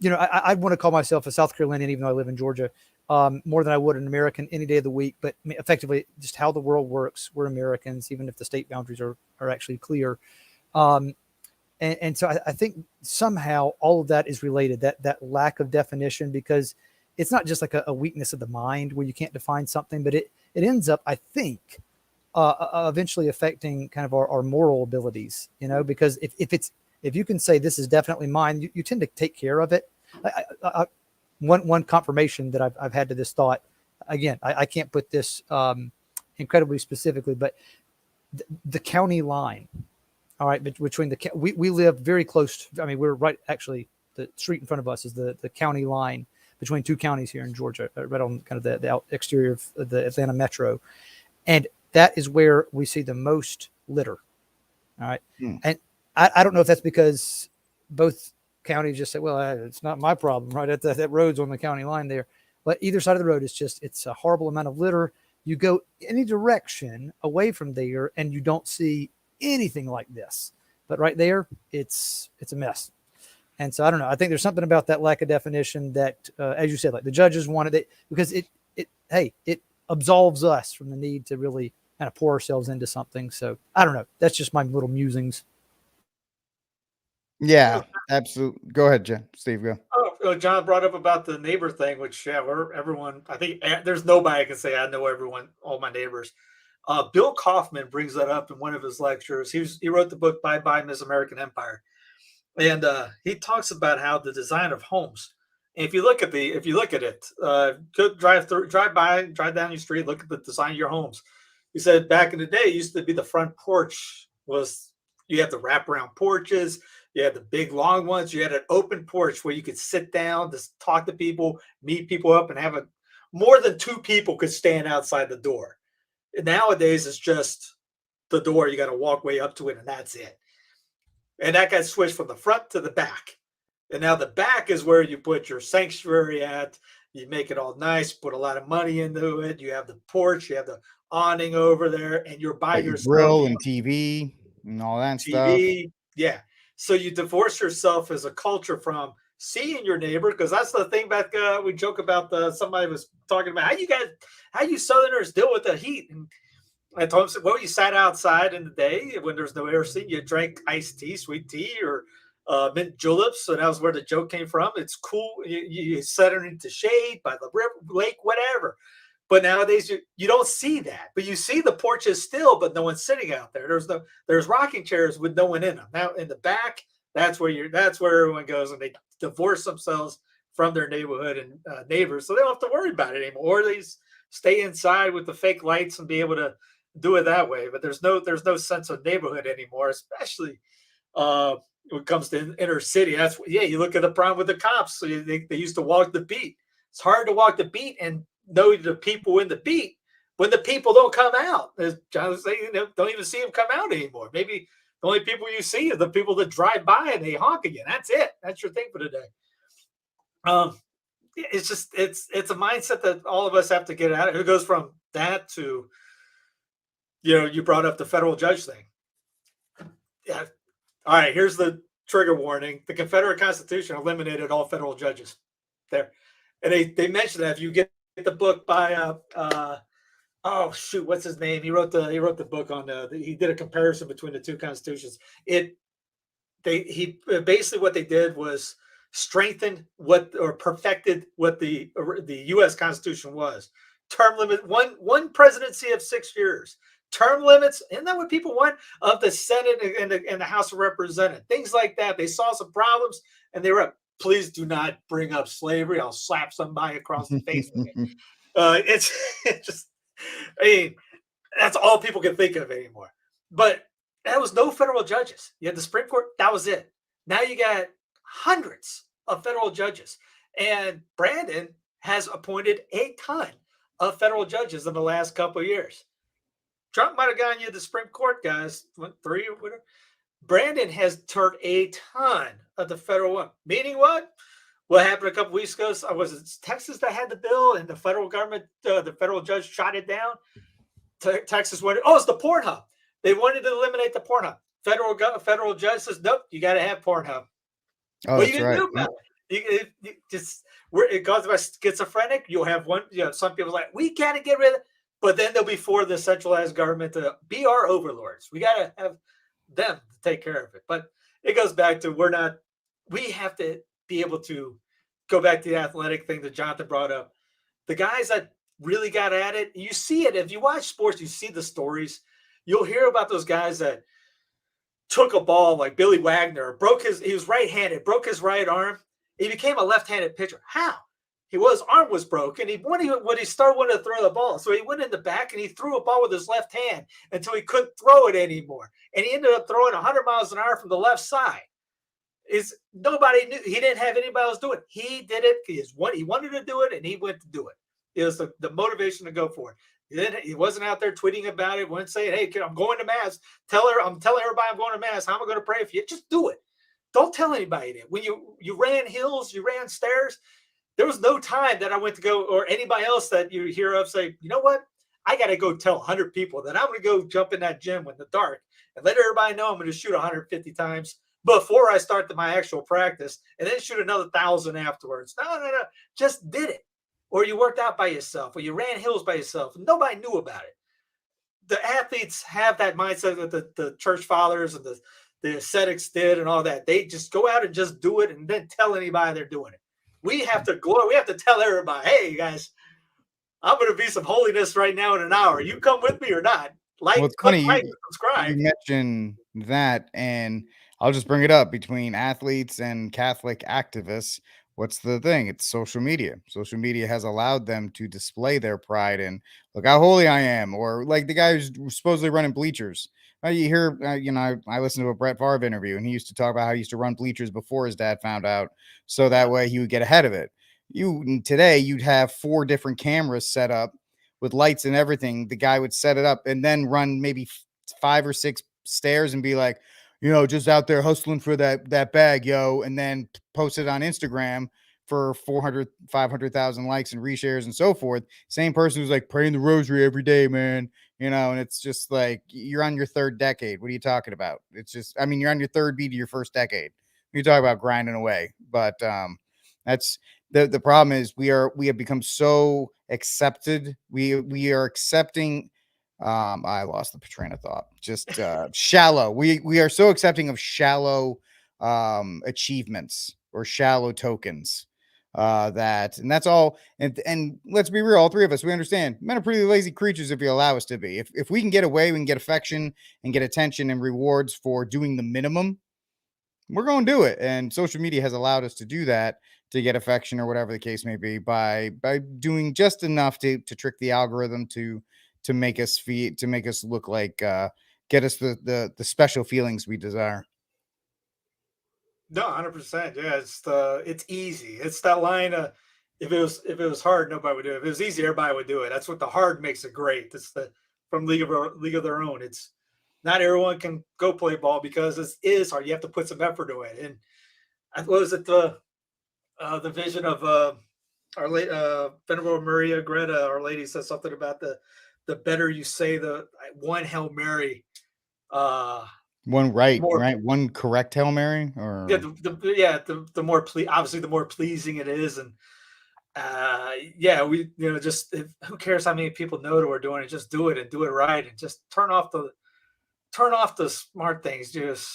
want to call myself a South Carolinian, even though I live in Georgia. More than I would an American any day of the week, but I mean, effectively just how the world works. We're Americans, even if the state boundaries are actually clear. And so I think somehow all of that is related, that lack of definition, because it's not just like a weakness of the mind where you can't define something, but it ends up, I think, eventually affecting kind of our moral abilities, because if you can say this is definitely mine, you tend to take care of it. One confirmation that I've had to this thought, again, I can't put this incredibly specifically, but the county line, all right, between we live very close. I mean, we're right, actually, the street in front of us is the county line between two counties here in Georgia, right on kind of the exterior of the Atlanta metro. And that is where we see the most litter. All right. And I don't know if that's because both counties just say, well, it's not my problem, right? That road's on the county line there. But either side of the road is it's a horrible amount of litter. You go any direction away from there and you don't see anything like this. But right there, it's a mess. And so I don't know. I think there's something about that lack of definition that, as you said, like the judges wanted it because it absolves us from the need to really kind of pour ourselves into something. So I don't know. That's just my little musings. Yeah, absolutely. Go ahead, Steve. Go. Oh, John brought up about the neighbor thing, which everyone. I think there's nobody can say I know everyone, all my neighbors. Bill Kaufman brings that up in one of his lectures. He wrote the book Bye Bye Miss American Empire, and he talks about how the design of homes. And if you look at it, drive down your street, look at the design of your homes. He said back in the day, it used to be the front porch you had the wraparound porches. You had the big long ones. You had an open porch where you could sit down, just talk to people, meet people up, and have more than two people could stand outside the door. And nowadays, it's just the door. You got to walk way up to it, and that's it. And that got switched from the front to the back. And now the back is where you put your sanctuary at. You make it all nice, put a lot of money into it. You have the porch, you have the awning over there, and you're by Got your yourself. grill and TV and all that stuff. TV, yeah. So you divorce yourself as a culture from seeing your neighbor, because that's the thing back. We joke about somebody was talking about how you Southerners deal with the heat, and I told him, well, you sat outside in the day when there's no AC. You drank iced tea, sweet tea, or mint juleps. So that was where the joke came from. It's cool. You set it into shade by the river, lake, whatever. But nowadays you don't see that. But you see the porches still, but no one's sitting out there. There's rocking chairs with no one in them. Now in the back, that's where everyone goes, and they divorce themselves from their neighborhood and neighbors, so they don't have to worry about it anymore. Or they stay inside with the fake lights and be able to do it that way. But there's no sense of neighborhood anymore, especially when it comes to inner city. You look at the problem with the cops. So they used to walk the beat. It's hard to walk the beat and know the people in the beat when the people don't come out. As John was saying, don't even see them come out anymore. Maybe the only people you see are the people that drive by and they honk again. That's it. That's your thing for today. It's just it's a mindset that all of us have to get out of. It goes from that to, you brought up the federal judge thing. Yeah. All right, here's the trigger warning. The Confederate Constitution eliminated all federal judges there. And they mentioned that if you get the book by what's his name? He wrote the book on he did a comparison between the two constitutions. Basically what they did was strengthened perfected what the U.S. Constitution was. Term limit, one presidency of 6 years. Term limits, isn't that what people want? Of the Senate and the House of Representatives, things like that. They saw some problems and they were up. Please do not bring up slavery. I'll slap somebody across the face with it. It's just, that's all people can think of anymore. But there was no federal judges. You had the Supreme Court. That was it. Now you got hundreds of federal judges. And Brandon has appointed a ton of federal judges in the last couple of years. Trump might have gotten you the Supreme Court, guys. 3 or whatever. Brandon has turned a ton of the federal one. Meaning what? What happened a couple weeks ago? Was it Texas that had the bill and the federal government, the federal judge shot it down? Texas wanted, it's the Pornhub. They wanted to eliminate the Pornhub. Federal judge says, nope, you got to have Pornhub. Oh, What are you going to do about it? It goes by schizophrenic. You'll have one, some people like, we got to get rid of it. But then they'll be for the centralized government to be our overlords. We got to have them to take care of it. But it goes back to we have to be able to go back to the athletic thing that Jonathan brought up. The guys that really got at it, you see it. If you watch sports, you see the stories. You'll hear about those guys that took a ball like Billy Wagner, he was right-handed, broke his right arm. He became a left-handed pitcher. How? His arm was broken. When he started wanting to throw the ball, so he went in the back and he threw a ball with his left hand until he couldn't throw it anymore. And he ended up throwing 100 miles an hour from the left side. Nobody knew. He didn't have anybody else do it. He did it. He wanted to do it, and he went to do it. It was the motivation to go for it. He wasn't out there tweeting about it. Wasn't saying, "Hey, kid, I'm going to mass. I'm telling everybody I'm going to mass. How am I going to pray for you?" Just do it. Don't tell anybody that. When you ran hills, you ran stairs. There was no time that I went to go, or anybody else that you hear of say, you know what? I got to go tell 100 people that I'm going to go jump in that gym in the dark and let everybody know I'm going to shoot 150 times before I start my actual practice, and then shoot another 1,000 afterwards. No. Just did it. Or you worked out by yourself, or you ran hills by yourself. Nobody knew about it. The athletes have that mindset that the church fathers and the ascetics did and all that. They just go out and just do it and then tell anybody they're doing it. We have to we have to tell everybody, hey, guys, I'm going to be some holiness right now in an hour. You come with me or not. It's funny subscribe. You mentioned that, and I'll just bring it up between athletes and Catholic activists. What's the thing? It's social media. Social media has allowed them to display their pride and look how holy I am, or like the guy who's supposedly running bleachers. You hear, I listened to a Brett Favre interview, and he used to talk about how he used to run bleachers before his dad found out, so that way he would get ahead of it. Today, you'd have 4 different cameras set up with lights and everything. The guy would set it up and then run maybe 5 or 6 stairs and be like, just out there hustling for that bag, yo, and then post it on Instagram for 400, 500,000 likes and reshares and so forth. Same person who's like praying the rosary every day, man. You know, and it's just like, you're on your third decade. What are you talking about? It's just, I mean, you're on your third beat of your first decade. You talk about grinding away, but that's the problem is we have become so accepted. We are accepting. I lost the train of thought. Just shallow. We are so accepting of shallow achievements or shallow tokens. And that's all. And let's be real, all three of us, we understand men are pretty lazy creatures if you allow us to be. If we can get away, we can get affection and get attention and rewards for doing the minimum. We're going to do it. And social media has allowed us to do that, to get affection or whatever the case may be, by doing just enough to trick the algorithm to make us look like, get us the special feelings we desire. No, 100%. Yeah, it's easy. It's that line. If it was hard, nobody would do it. If it was easy, everybody would do it. That's what the hard makes it great. It's from League of Their Own. It's not everyone can go play ball because it is hard. You have to put some effort to it. And what was it, the vision of our late Venerable Maria Greta, Our Lady, says something about the better you say the one Hail Mary. One right, one correct Hail Mary, or the more obviously the more pleasing it is, and we just who cares how many people know that we're doing it? Just do it and do it right, and just turn off the smart things. Just,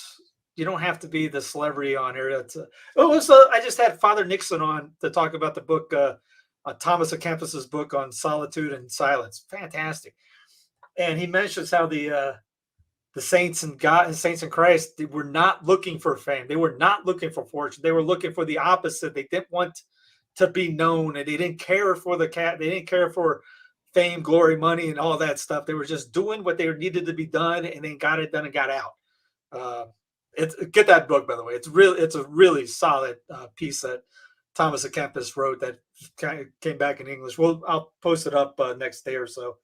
you don't have to be the celebrity on here. I just had Father Nixon on to talk about the book, Thomas A. Kempis's book on solitude and silence. Fantastic, and he mentions how the saints and God and saints in Christ, they were not looking for fame. They were not looking for fortune. They were looking for the opposite. They didn't want to be known, and they didn't care for they didn't care for fame, glory, money, and all that stuff. They were just doing what they needed to be done, and then got it done and got out. Get that book, by the way. It's a really solid piece that Thomas A. Kempis wrote that came back in English. I'll post it up next day or so.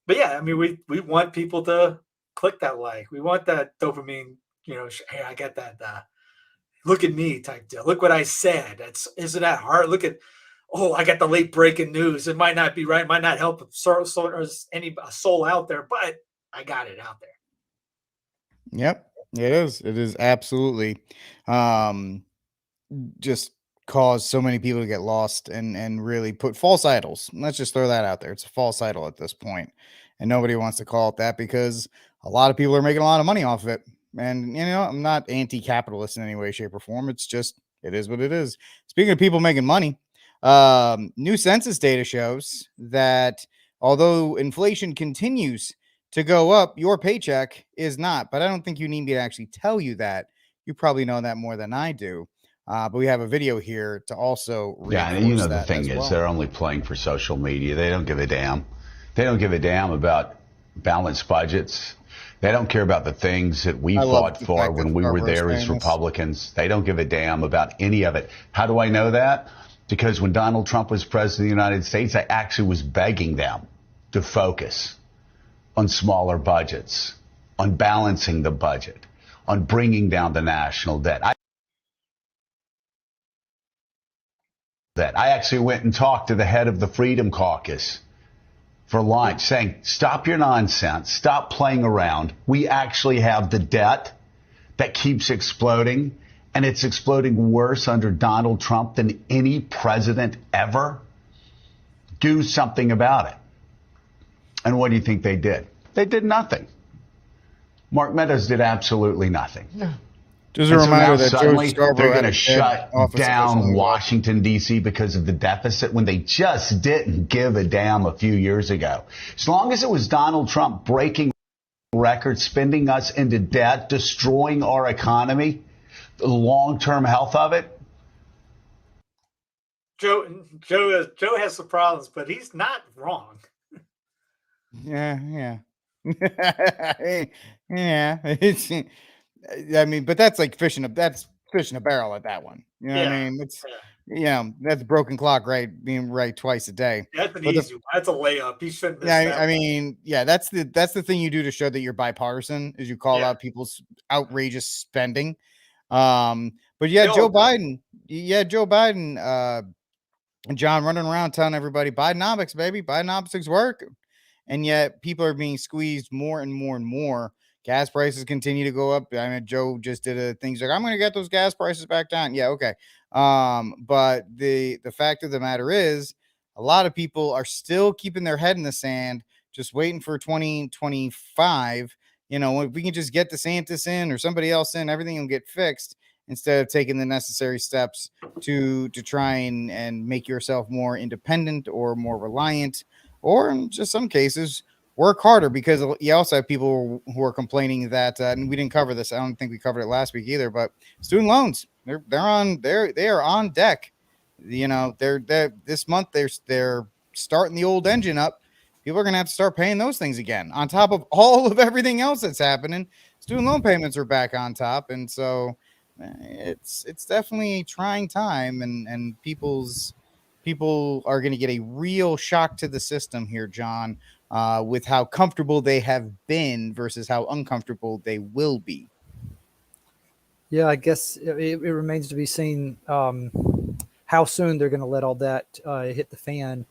But yeah, I mean, we want people to click that like. We want that dopamine, hey, I get that. Look at me type deal. Look what I said. Isn't that hard? Look at, I got the late breaking news. It might not be right. It might not help any soul out there, but I got it out there. Yep, it is. It is absolutely just cause so many people to get lost and really put false idols. Let's just throw that out there. It's a false idol at this point, and nobody wants to call it that because a lot of people are making a lot of money off of it. And, I'm not anti-capitalist in any way, shape, or form. It's just, it is what it is. Speaking of people making money, new census data shows that although inflation continues to go up, your paycheck is not. But I don't think you need me to actually tell you that. You probably know that more than I do. But we have a video here to also reinforce the thing is, they're only playing for social media. They don't give a damn. They don't give a damn about balanced budgets. They don't care about the things that we fought for when we were there as Republicans. They don't give a damn about any of it. How do I know that? Because when Donald Trump was president of the United States, I actually was begging them to focus on smaller budgets, on balancing the budget, on bringing down the national debt. I actually went and talked to the head of the Freedom Caucus for lunch, saying, stop your nonsense, stop playing around. We actually have the debt that keeps exploding, and it's exploding worse under Donald Trump than any president ever. Do something about it. And what do you think they did? They did nothing. Mark Meadows did absolutely nothing. Yeah. Just a reminder that suddenly they're going to shut down Washington, D.C. because of the deficit when they just didn't give a damn a few years ago. As long as it was Donald Trump breaking records, spending us into debt, destroying our economy, the long-term health of it. Joe has some problems, but he's not wrong. Yeah. Yeah. I mean, but that's like fishing a barrel at that one. You know what I mean? It's that's broken clock, right? Being right twice a day. That's an easy one. That's a layup. He shouldn't miss that. I mean, that's the thing you do to show that you're bipartisan is you call out people's outrageous spending. But yeah, Joe Biden yeah, Joe Biden, John running around telling everybody Bidenomics, baby, Bidenomics work. And yet people are being squeezed more and more and more. Gas prices continue to go up. I mean, Joe just did a thing. He's like, I'm going to get those gas prices back down. Yeah, okay. But the fact of the matter is, a lot of people are still keeping their head in the sand, just waiting for 2025. You know, if we can just get DeSantis in or somebody else in, everything will get fixed, instead of taking the necessary steps to try and make yourself more independent or more reliant, or in just some cases work harder, because you also have people who are complaining that and we didn't cover this. I don't think we covered it last week either, but student loans, they are on deck. You know, they're this month they're starting the old engine up. People are gonna have to start paying those things again on top of all of everything else that's happening. Student loan payments are back on top, and so it's definitely a trying time, and people are going to get a real shock to the system here, John, with how comfortable they have been versus how uncomfortable they will be. Yeah, I guess it remains to be seen how soon they're going to let all that hit the fan.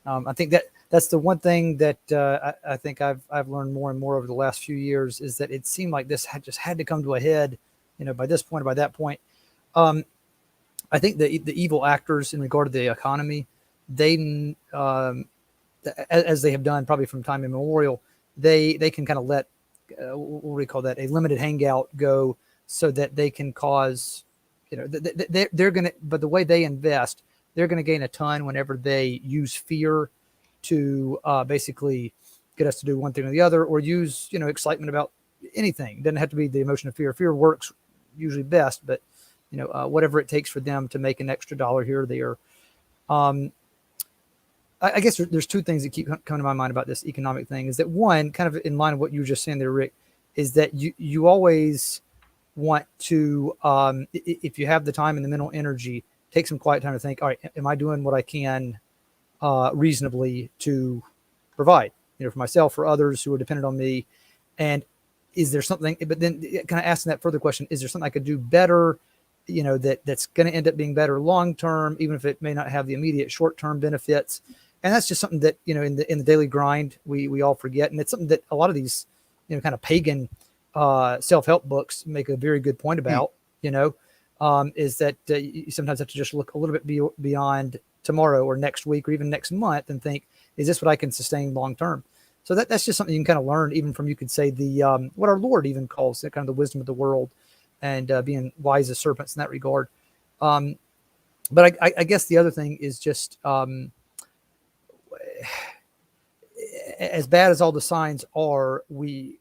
I think that's the one thing that I think I've learned more and more over the last few years, is that it seemed like this just had to come to a head, you know, by this point or by that point. I think the evil actors in regard to the economy, they, as they have done probably from time immemorial, they can kind of let, what do we call that, a limited hangout go, so that they can cause, you know, they're going to, but the way they invest, they're going to gain a ton whenever they use fear to basically get us to do one thing or the other, or use, you know, excitement about anything. It doesn't have to be the emotion of fear. Fear works usually best, but you know, whatever it takes for them to make an extra dollar here or there. I guess there's two things that keep coming to my mind about this economic thing. Is that one, kind of in line with what you were just saying there, Rick, is that you always want to, if you have the time and the mental energy, take some quiet time to think, all right, am I doing what I can reasonably to provide, you know, for myself, for others who are dependent on me? And is there something, but then kind of asking that further question, is there something I could do better, you know, that's going to end up being better long term, even if it may not have the immediate short term benefits? And that's just something that, you know, in the daily grind, we all forget. And it's something that a lot of these, you know, kind of pagan self-help books make a very good point about, you know, is that you sometimes have to just look a little bit beyond tomorrow or next week or even next month and think, is this what I can sustain long term? So that's just something you can kind of learn, even from, you could say, the what our Lord even calls it, kind of the wisdom of the world, and being wise as serpents in that regard. But I guess the other thing is just, as bad as all the signs are, we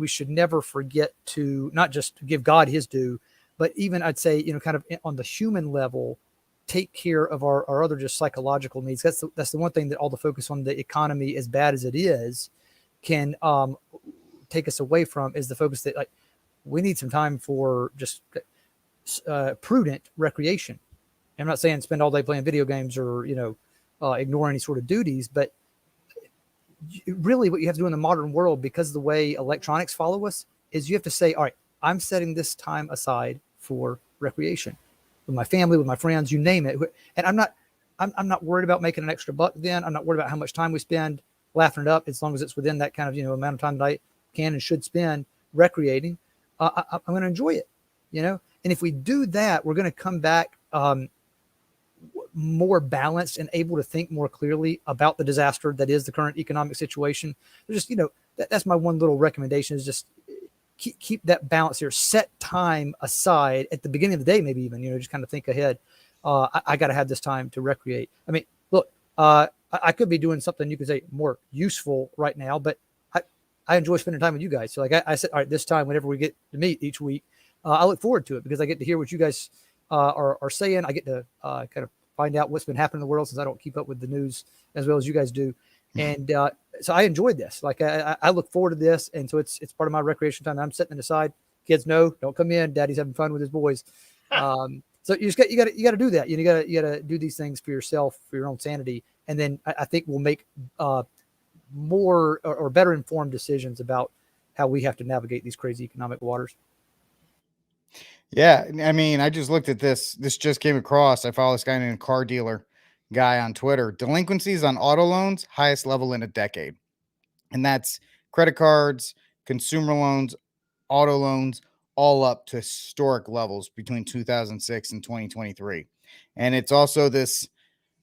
should never forget to not just give God his due, but even, I'd say, you know, kind of on the human level, take care of our other just psychological needs. That's the one thing that all the focus on the economy, as bad as it is, can take us away from, is the focus that, like, we need some time for just prudent recreation. I'm not saying spend all day playing video games or, you know, ignore any sort of duties, but really what you have to do in the modern world, because of the way electronics follow us, is you have to say, all right, I'm setting this time aside for recreation with my family, with my friends, you name it. And I'm not worried about making an extra buck then. I'm not worried about how much time we spend laughing it up, as long as it's within that kind of, you know, amount of time that I can and should spend recreating. I'm going to enjoy it, you know? And if we do that, we're going to come back more balanced and able to think more clearly about the disaster that is the current economic situation. There's just, you know, that's my one little recommendation, is just keep that balance here. Set time aside at the beginning of the day, maybe even, you know, just kind of think ahead. I got to have this time to recreate. I mean, look, I could be doing something you could say more useful right now, but I enjoy spending time with you guys. So like I said, all right, this time, whenever we get to meet each week, I look forward to it, because I get to hear what you guys are saying. I get to kind of find out what's been happening in the world, since I don't keep up with the news as well as you guys do. And so I enjoyed this. Like I look forward to this. And so it's part of my recreation time. I'm setting it aside. Kids know, don't come in. Daddy's having fun with his boys. So you got to do that. You got to do these things for yourself, for your own sanity. And then I think we'll make more or better informed decisions about how we have to navigate these crazy economic waters. Yeah, I mean, I just looked at this. This just came across. I follow this guy named Car Dealer Guy on Twitter. Delinquencies on auto loans, highest level in a decade. And that's credit cards, consumer loans, auto loans, all up to historic levels between 2006 and 2023. And it's also this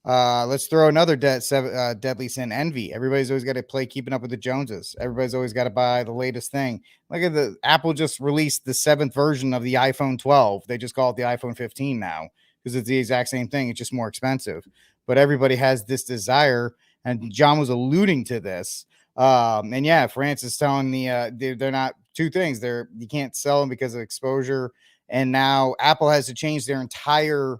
let's throw another deadly sin, envy. Everybody's always got to play keeping up with the Joneses. Everybody's always got to buy the latest thing. Look at the Apple just released the 7th version of the iPhone 12. They just call it the iPhone 15 now because it's the exact same thing. It's just more expensive. But everybody has this desire, and John was alluding to this. And yeah, France is telling they're not two things. You can't sell them because of exposure, and now Apple has to change their entire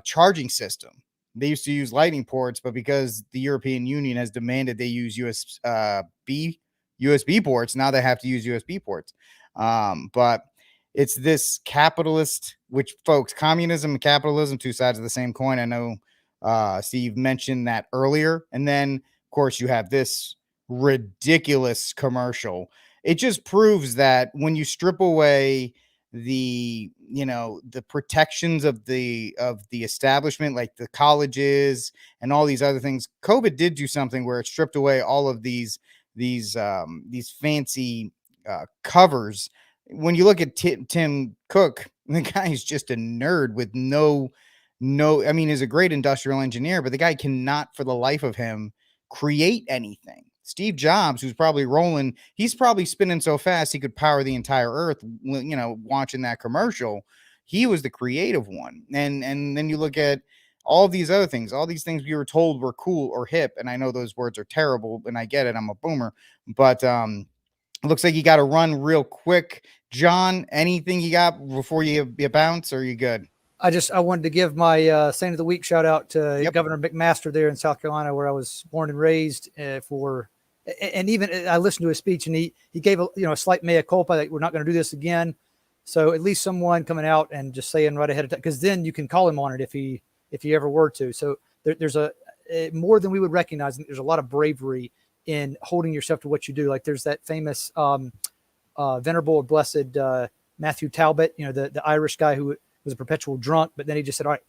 charging system. They used to use lightning ports, but because the European Union has demanded they use USB ports, now they have to use USB ports. But it's this capitalist, which folks, communism and capitalism, two sides of the same coin. I know Steve mentioned that earlier. And then, of course, you have this ridiculous commercial. It just proves that when you strip away the protections of the establishment, like the colleges and all these other things, COVID did do something where it stripped away all of these fancy covers. When you look at Tim Cook, the guy is just a nerd with no, I mean, he's a great industrial engineer, but the guy cannot for the life of him create anything. Steve Jobs, who's probably rolling, he's probably spinning so fast he could power the entire earth, watching that commercial. He was the creative one. And then you look at all these other things, all these things we were told were cool or hip. And I know those words are terrible, and I get it. I'm a boomer. But it looks like you got to run real quick. John, anything you got before you bounce, or are you good? I wanted to give my Saint of the Week shout out to Governor McMaster there in South Carolina, where I was born and raised. And even I listened to his speech, and he gave a slight mea culpa that we're not going to do this again. So at least someone coming out and just saying right ahead of time, because then you can call him on it if he ever were to. So there's more than we would recognize. There's a lot of bravery in holding yourself to what you do. Like there's that famous venerable or blessed Matthew Talbot, the Irish guy who was a perpetual drunk, but then he just said, all right,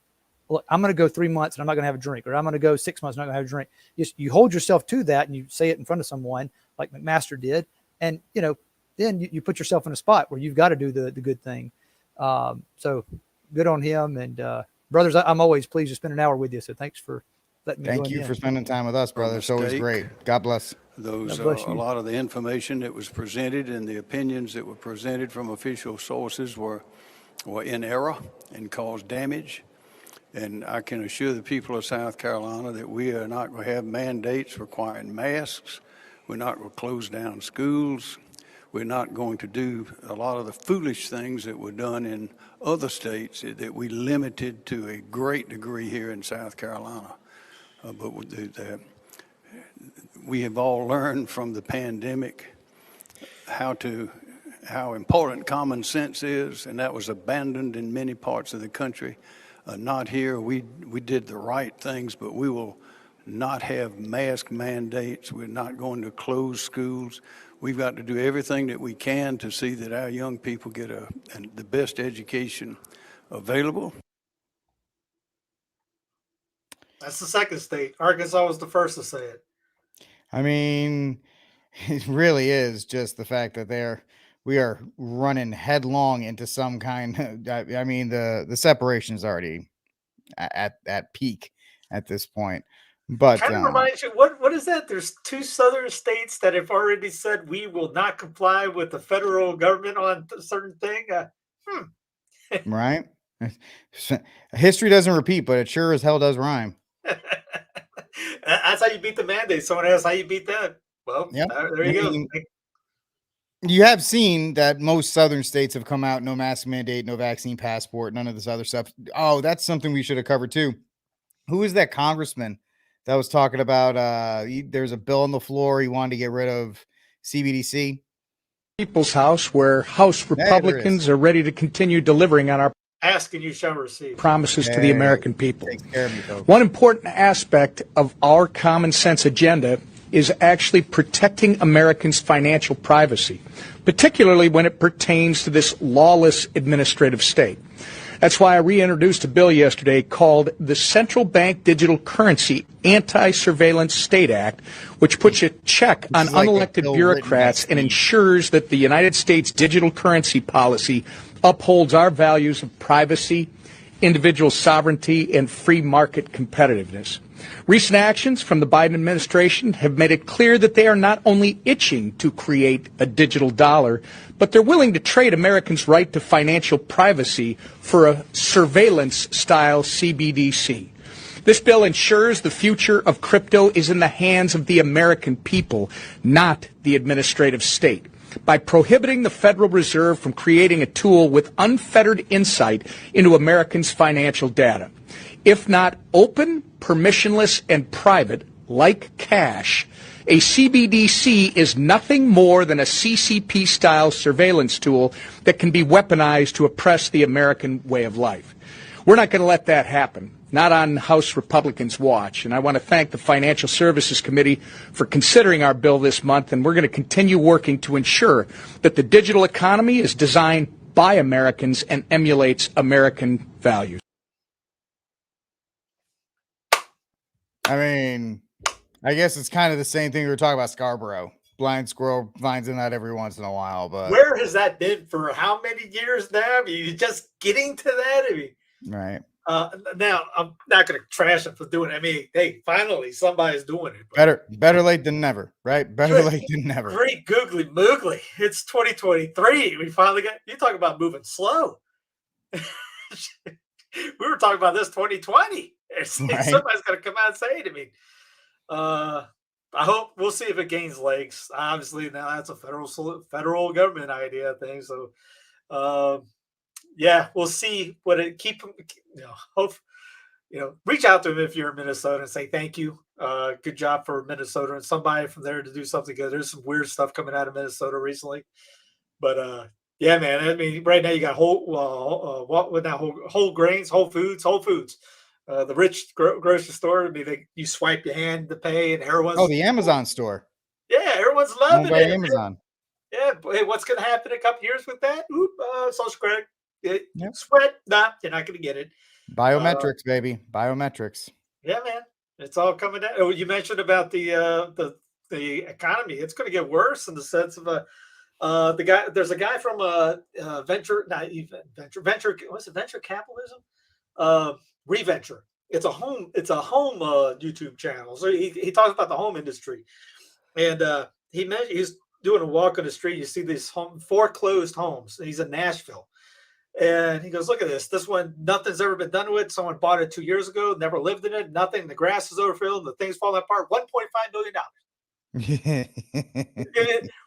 look, I'm going to go 3 months and I'm not going to have a drink, or I'm going to go 6 months and I'm not going to have a drink. You hold yourself to that, and you say it in front of someone like McMaster did. And, then you put yourself in a spot where you've got to do the good thing. So good on him. And brothers, I'm always pleased to spend an hour with you. So thanks for letting me. Thank you for spending time with us, brother. It's always great. God bless. Those a lot of the information that was presented and the opinions that were presented from official sources were in error and caused damage. And I can assure the people of South Carolina that we are not going to have mandates requiring masks. We're not going to close down schools. We're not going to do a lot of the foolish things that were done in other states that we limited to a great degree here in South Carolina. But we have all learned from the pandemic how important common sense is, and that was abandoned in many parts of the country. Not here. We did the right things, but we will not have mask mandates. We're not going to close schools. We've got to do everything that we can to see that our young people get the best education available. That's the second state. Arkansas was the first to say it. I mean, it really is just the fact that we are running headlong into some kind of, I mean, the separation is already at peak at this point. But kind of reminds you, what is that? There's 2 southern states that have already said we will not comply with the federal government on a certain thing. Right? History doesn't repeat, but it sure as hell does rhyme. That's how you beat the mandate. Someone asks how you beat that. Well, yep. There you go. You have seen that most southern states have come out, no mask mandate, no vaccine passport, none of this other stuff. Oh, that's something we should have covered too. Who is that congressman that was talking about there's a bill on the floor, he wanted to get rid of CBDC? People's House, where House Republicans are ready to continue delivering on our ask and you shall receive promises to the American people. One important aspect of our common sense agenda is actually protecting Americans' financial privacy, particularly when it pertains to this lawless administrative state. That's why I reintroduced a bill yesterday called the Central Bank Digital Currency Anti-Surveillance State Act, which puts a check on unelected bureaucrats and ensures that the United States digital currency policy upholds our values of privacy, individual sovereignty, and free market competitiveness. Recent actions from the Biden administration have made it clear that they are not only itching to create a digital dollar, but they're willing to trade Americans' right to financial privacy for a surveillance-style CBDC. This bill ensures the future of crypto is in the hands of the American people, not the administrative state, by prohibiting the Federal Reserve from creating a tool with unfettered insight into Americans' financial data. If not open, permissionless, and private, like cash, a CBDC is nothing more than a CCP-style surveillance tool that can be weaponized to oppress the American way of life. We're not going to let that happen, not on House Republicans' watch. And I want to thank the Financial Services Committee for considering our bill this month, and we're going to continue working to ensure that the digital economy is designed by Americans and emulates American values. I mean, I guess it's kind of the same thing we were talking about Scarborough. Blind squirrel finds in that every once in a while, but where has that been for how many years now? I mean, you're just getting to that. I mean, right. Now I'm not going to trash them for doing it. I mean, hey, finally somebody's doing it. Better late than never, right? Better late than never. Great googly moogly. It's 2023. We finally got you talking about moving slow. We were talking about this 2020. Right. Somebody's going to come out and say it to me. I hope we'll see if it gains legs. Obviously, now that's a federal government idea thing. So, yeah, we'll see what it keep. Hope reach out to him if you're in Minnesota and say thank you. Good job for Minnesota and somebody from there to do something good. There's some weird stuff coming out of Minnesota recently, but yeah, man. I mean, right now you got whole grains, Whole Foods. The rich grocery store. I mean, you swipe your hand to pay, and everyone's the Amazon store. Yeah, everyone's loving it. Amazon. Yeah, hey, what's going to happen in a couple years with that? Social credit. Sweat? Nah, you're not going to get it. Biometrics, baby. Biometrics. Yeah, man. It's all coming down. Oh, you mentioned about the economy. It's going to get worse in the sense of the guy. There's a guy from venture capitalism. Reventure. It's a home YouTube channel. So he talks about the home industry, and he's doing a walk on the street. You see these foreclosed homes. He's in Nashville, and he goes, "Look at this. This one, nothing's ever been done with. Someone bought it 2 years ago, never lived in it. Nothing. The grass is overfilled. The thing's falling apart. $1.5 million.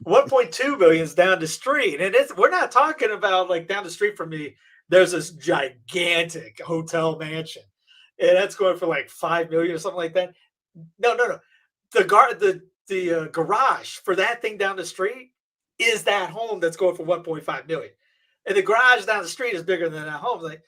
1.2 million is down the street, and we're not talking about like down the street from me. There's this gigantic hotel mansion, and that's going for like $5 million or something like that. No. The garage for that thing down the street is that home that's going for 1.5 million, and the garage down the street is bigger than that home. Like,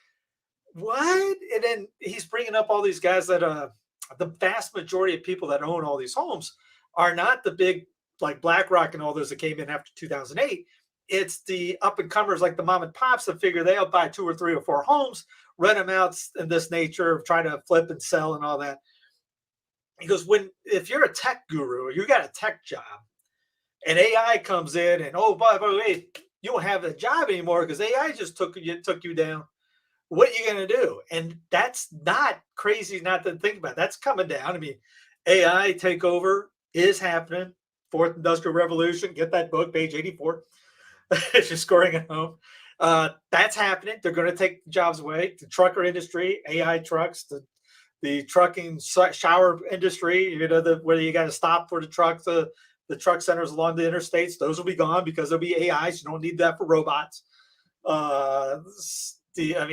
what? And then he's bringing up all these guys that the vast majority of people that own all these homes are not the big like BlackRock and all those that came in after 2008. It's the up-and-comers like the mom and pops that figure they'll buy 2 or 3 or 4 homes, rent them out in this nature of trying to flip and sell and all that. He goes, if you're a tech guru or you got a tech job and AI comes in and, by the way, you don't have a job anymore because AI just took you down, what are you going to do? And that's not crazy not to think about. That's coming down. I mean, AI takeover is happening. Fourth Industrial Revolution. Get that book, page 84. If you're scoring at home, that's happening. They're going to take jobs away. The trucker industry, AI trucks, the trucking shower industry. Where you got to stop for the trucks, the truck centers along the interstates. Those will be gone because there'll be AI. So you don't need that for robots. All these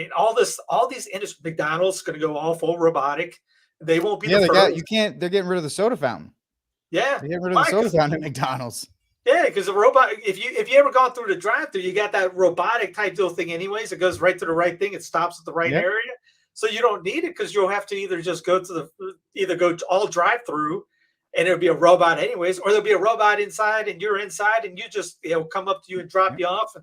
industries. McDonald's going to go all full robotic. They won't be. Yeah, they're getting rid of the soda fountain. Yeah, they're getting rid of the soda fountain at McDonald's. Yeah, because the robot, if you ever gone through the drive-thru, you got that robotic type deal thing anyways. It goes right to the right thing. It stops at the right area. So you don't need it because you'll have to either just go all drive-through and there'll be a robot anyways, or there'll be a robot inside and you're inside and you just, come up to you and drop you off.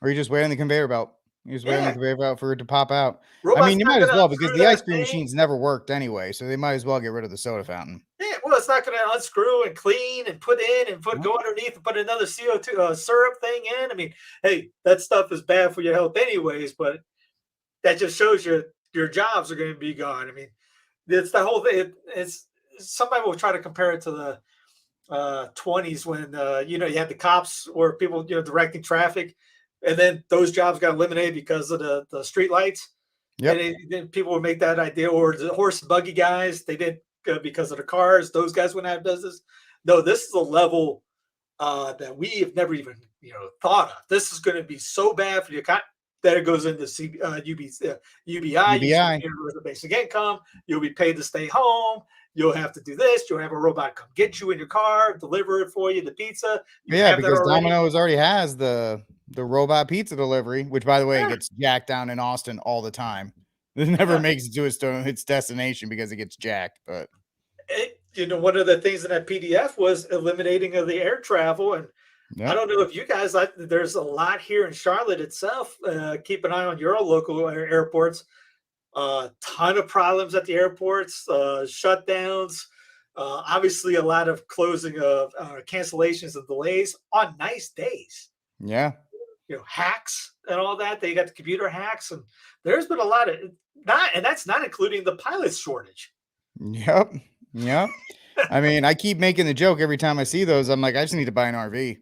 Or you just wait on the conveyor belt. You just wait on the conveyor belt for it to pop out. I mean, you might as well, because the ice cream machines never worked anyway, so they might as well get rid of the soda fountain. Yeah, well, it's not going to unscrew and clean and put in and go underneath and put another CO2 syrup thing in. I mean, hey, that stuff is bad for your health anyways, but that just shows you your jobs are going to be gone. I mean, it's the whole thing. It's somebody will try to compare it to the 20s when you had the cops or people directing traffic, and then those jobs got eliminated because of the street lights. Yep. And then people would make that idea, or the horse and buggy guys, they did because of the cars. Those guys went out of business. No, this is a level that we have never even thought of. This is going to be so bad for you that it goes into UBI, universal basic income. You'll be paid to stay home. You'll have to do this. You'll have a robot come get you in your car, deliver it for you, the pizza. Because Domino's already has the robot pizza delivery, which, by the way, gets jacked down in Austin all the time. It never makes it to its destination because it gets jacked. But one of the things in that PDF was eliminating of the air travel. And I don't know if you guys, there's a lot here in Charlotte itself. Keep an eye on your local airports. Ton of problems at the airports, shutdowns, obviously a lot of closing of cancellations and delays on nice days. Yeah. Hacks and all that. They got the computer hacks, and there's been a lot of and that's not including the pilot shortage. Yep. I mean, I keep making the joke every time I see those. I'm like, I just need to buy an RV,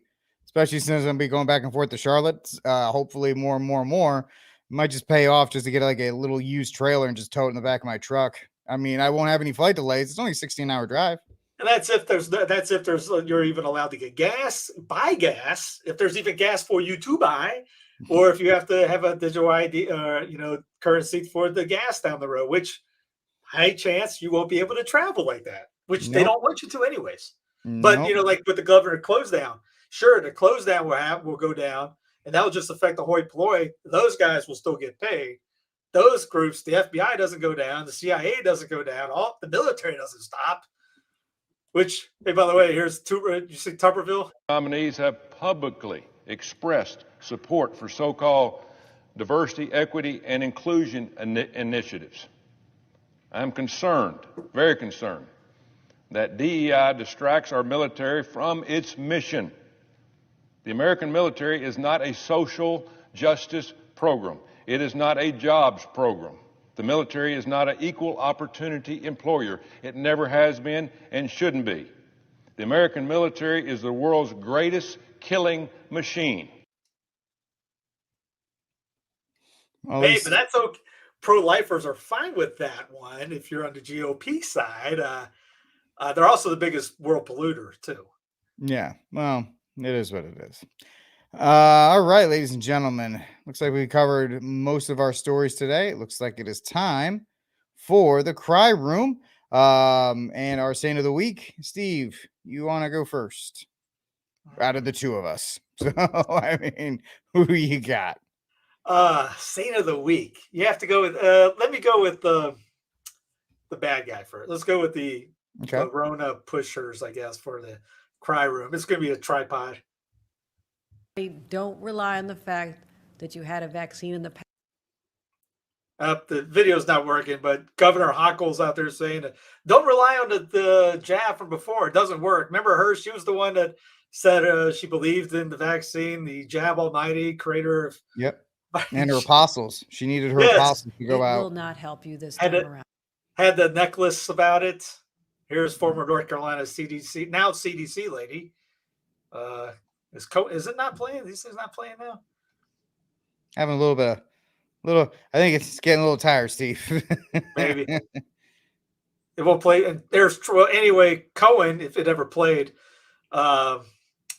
especially since I'm gonna be going back and forth to Charlotte. Hopefully more and more. Might just pay off just to get like a little used trailer and just tow it in the back of my truck. I mean, I won't have any flight delays. It's only a 16-hour drive. And that's if there's you're even allowed to get gas, buy gas, if there's even gas for you to buy, or if you have to have a digital ID currency for the gas down the road, which high chance you won't be able to travel like that, which they don't want you to anyways. But like with the governor close down, sure, the close down will go down, and that will just affect the hoi polloi. Those guys will still get paid. Those groups, the FBI doesn't go down, the CIA doesn't go down, the military doesn't stop. Which, hey, by the way, here's you see Tupperville? Nominees have publicly expressed support for so-called diversity, equity, and inclusion initiatives. I'm concerned, very concerned, that DEI distracts our military from its mission. The American military is not a social justice program. It is not a jobs program. The military is not an equal opportunity employer. It never has been and shouldn't be. The American military is the world's greatest killing machine. Well, hey, but that's okay. Pro-lifers are fine with that one if you're on the GOP side. They're also the biggest world polluter, too. Yeah, well, it is what it is. All right, ladies and gentlemen, looks like we covered most of our stories today. It looks like it is time for the cry room and our saint of the week. Steve, you want to go first out of the two of us? So, I mean, who do you got? Saint of the week. You have to go with, let me go with the bad guy first. Let's go with the Rona pushers, I guess, for the cry room. It's going to be a tripod. Don't rely on the fact that you had a vaccine in the past. The video's not working, but Governor Hochul's out there saying that don't rely on the jab from before. It doesn't work. Remember her? She was the one that said she believed in the vaccine, the jab almighty, creator of... Yep. And her apostles. She needed her apostles to go out. It will not help you this time around. Had the necklace about it. Here's former North Carolina CDC, now CDC lady. Is it not playing? These things not playing now? Having a little. I think it's getting a little tired, Steve. Maybe it won't play. And anyway, Cohen, if it ever played,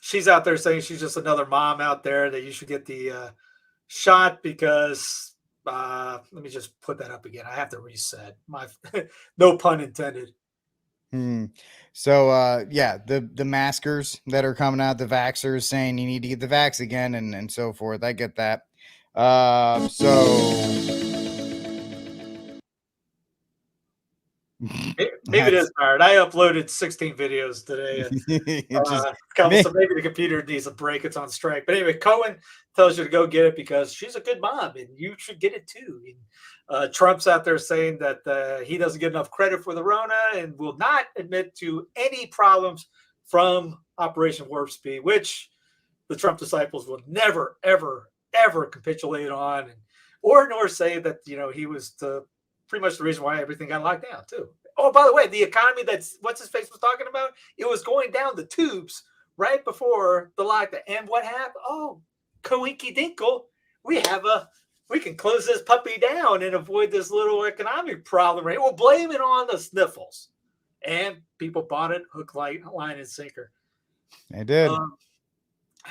she's out there saying she's just another mom out there that you should get the shot because. Let me just put that up again. I have to reset my. No pun intended. So the maskers that are coming out, the vaxxers saying you need to get the vax again and so forth. I get that. Maybe it is tired. I uploaded 16 videos today. So maybe the computer needs a break. It's on strike. But anyway, Cohen tells you to go get it because she's a good mom and you should get it too. And, Trump's out there saying that he doesn't get enough credit for the Rona and will not admit to any problems from Operation Warp Speed, which the Trump disciples will never, ever, ever capitulate on, nor say that he was pretty much the reason why everything got locked down too. Oh, by the way, the economy that's what's his face was talking about, it was going down the tubes right before the lockdown. And what happened? Oh, coinky dinkle, we can close this puppy down and avoid this little economic problem, right? We'll blame it on the sniffles. And people bought it hook, line, and sinker. They did.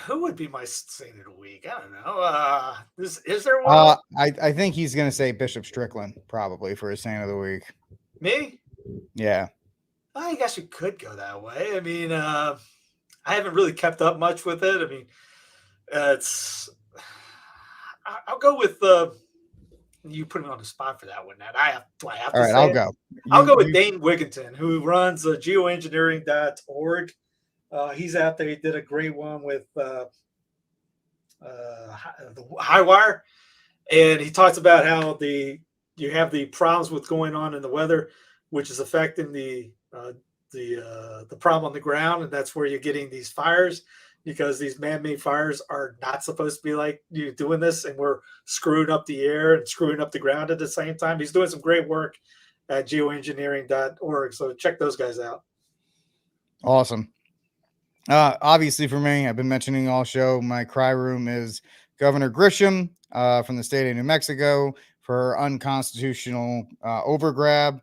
Who would be my saint of the week? I don't know. Is there one? I think he's going to say Bishop Strickland probably for his saint of the week. Me? Yeah. I guess you could go that way. I mean, I haven't really kept up much with it. I mean, I'll go with you put me on the spot for that one, Nat. I have to. All right, I'll go. I'll go with Dane Wigginton, who runs geoengineering.org. He's out there. He did a great one with the Highwire, and he talks about how you have the problems with going on in the weather, which is affecting the problem on the ground, and that's where you're getting these fires because these man-made fires are not supposed to be like you doing this, and we're screwing up the air and screwing up the ground at the same time. He's doing some great work at geoengineering.org, so check those guys out. Awesome. Obviously for me, I've been mentioning all show, my cry room is Governor Grisham from the state of New Mexico for unconstitutional overgrab,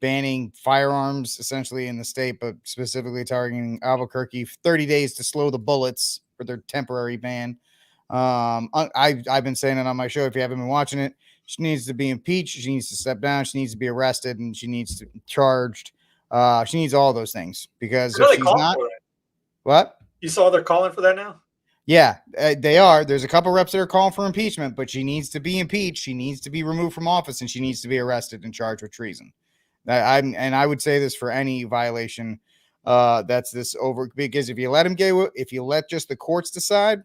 banning firearms essentially in the state, but specifically targeting Albuquerque, 30 days to slow the bullets for their temporary ban. I've been saying it on my show. If you haven't been watching it, she needs to be impeached. She needs to step down. She needs to be arrested, and she needs to be charged. She needs all those things because if she's not, what? You saw they're calling for that now? Yeah, they are. There's a couple reps that are calling for impeachment, but she needs to be impeached. She needs to be removed from office, and she needs to be arrested and charged with treason. I would say this for any violation that's this over, because if you let just the courts decide,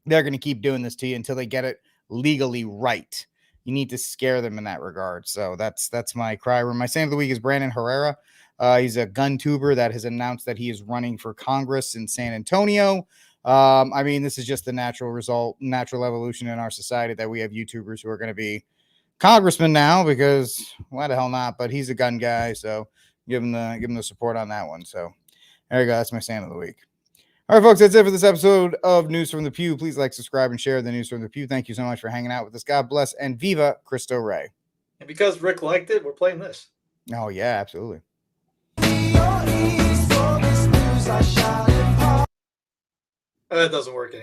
they're going to keep doing this to you until they get it legally right. You need to scare them in that regard. So that's my cry room. My saint of the week is Brandon Herrera. He's a gun tuber that has announced that he is running for Congress in San Antonio. I mean, this is just the natural evolution in our society that we have YouTubers who are going to be congressmen now because why the hell not? But he's a gun guy, so give him the support on that one. So there you go. That's my saint of the week. All right, folks, that's it for this episode of News from the Pew. Please like, subscribe, and share the News from the Pew. Thank you so much for hanging out with us. God bless, and Viva Cristo Rey. And because Rick liked it, we're playing this. Oh, yeah, absolutely. That doesn't work anymore.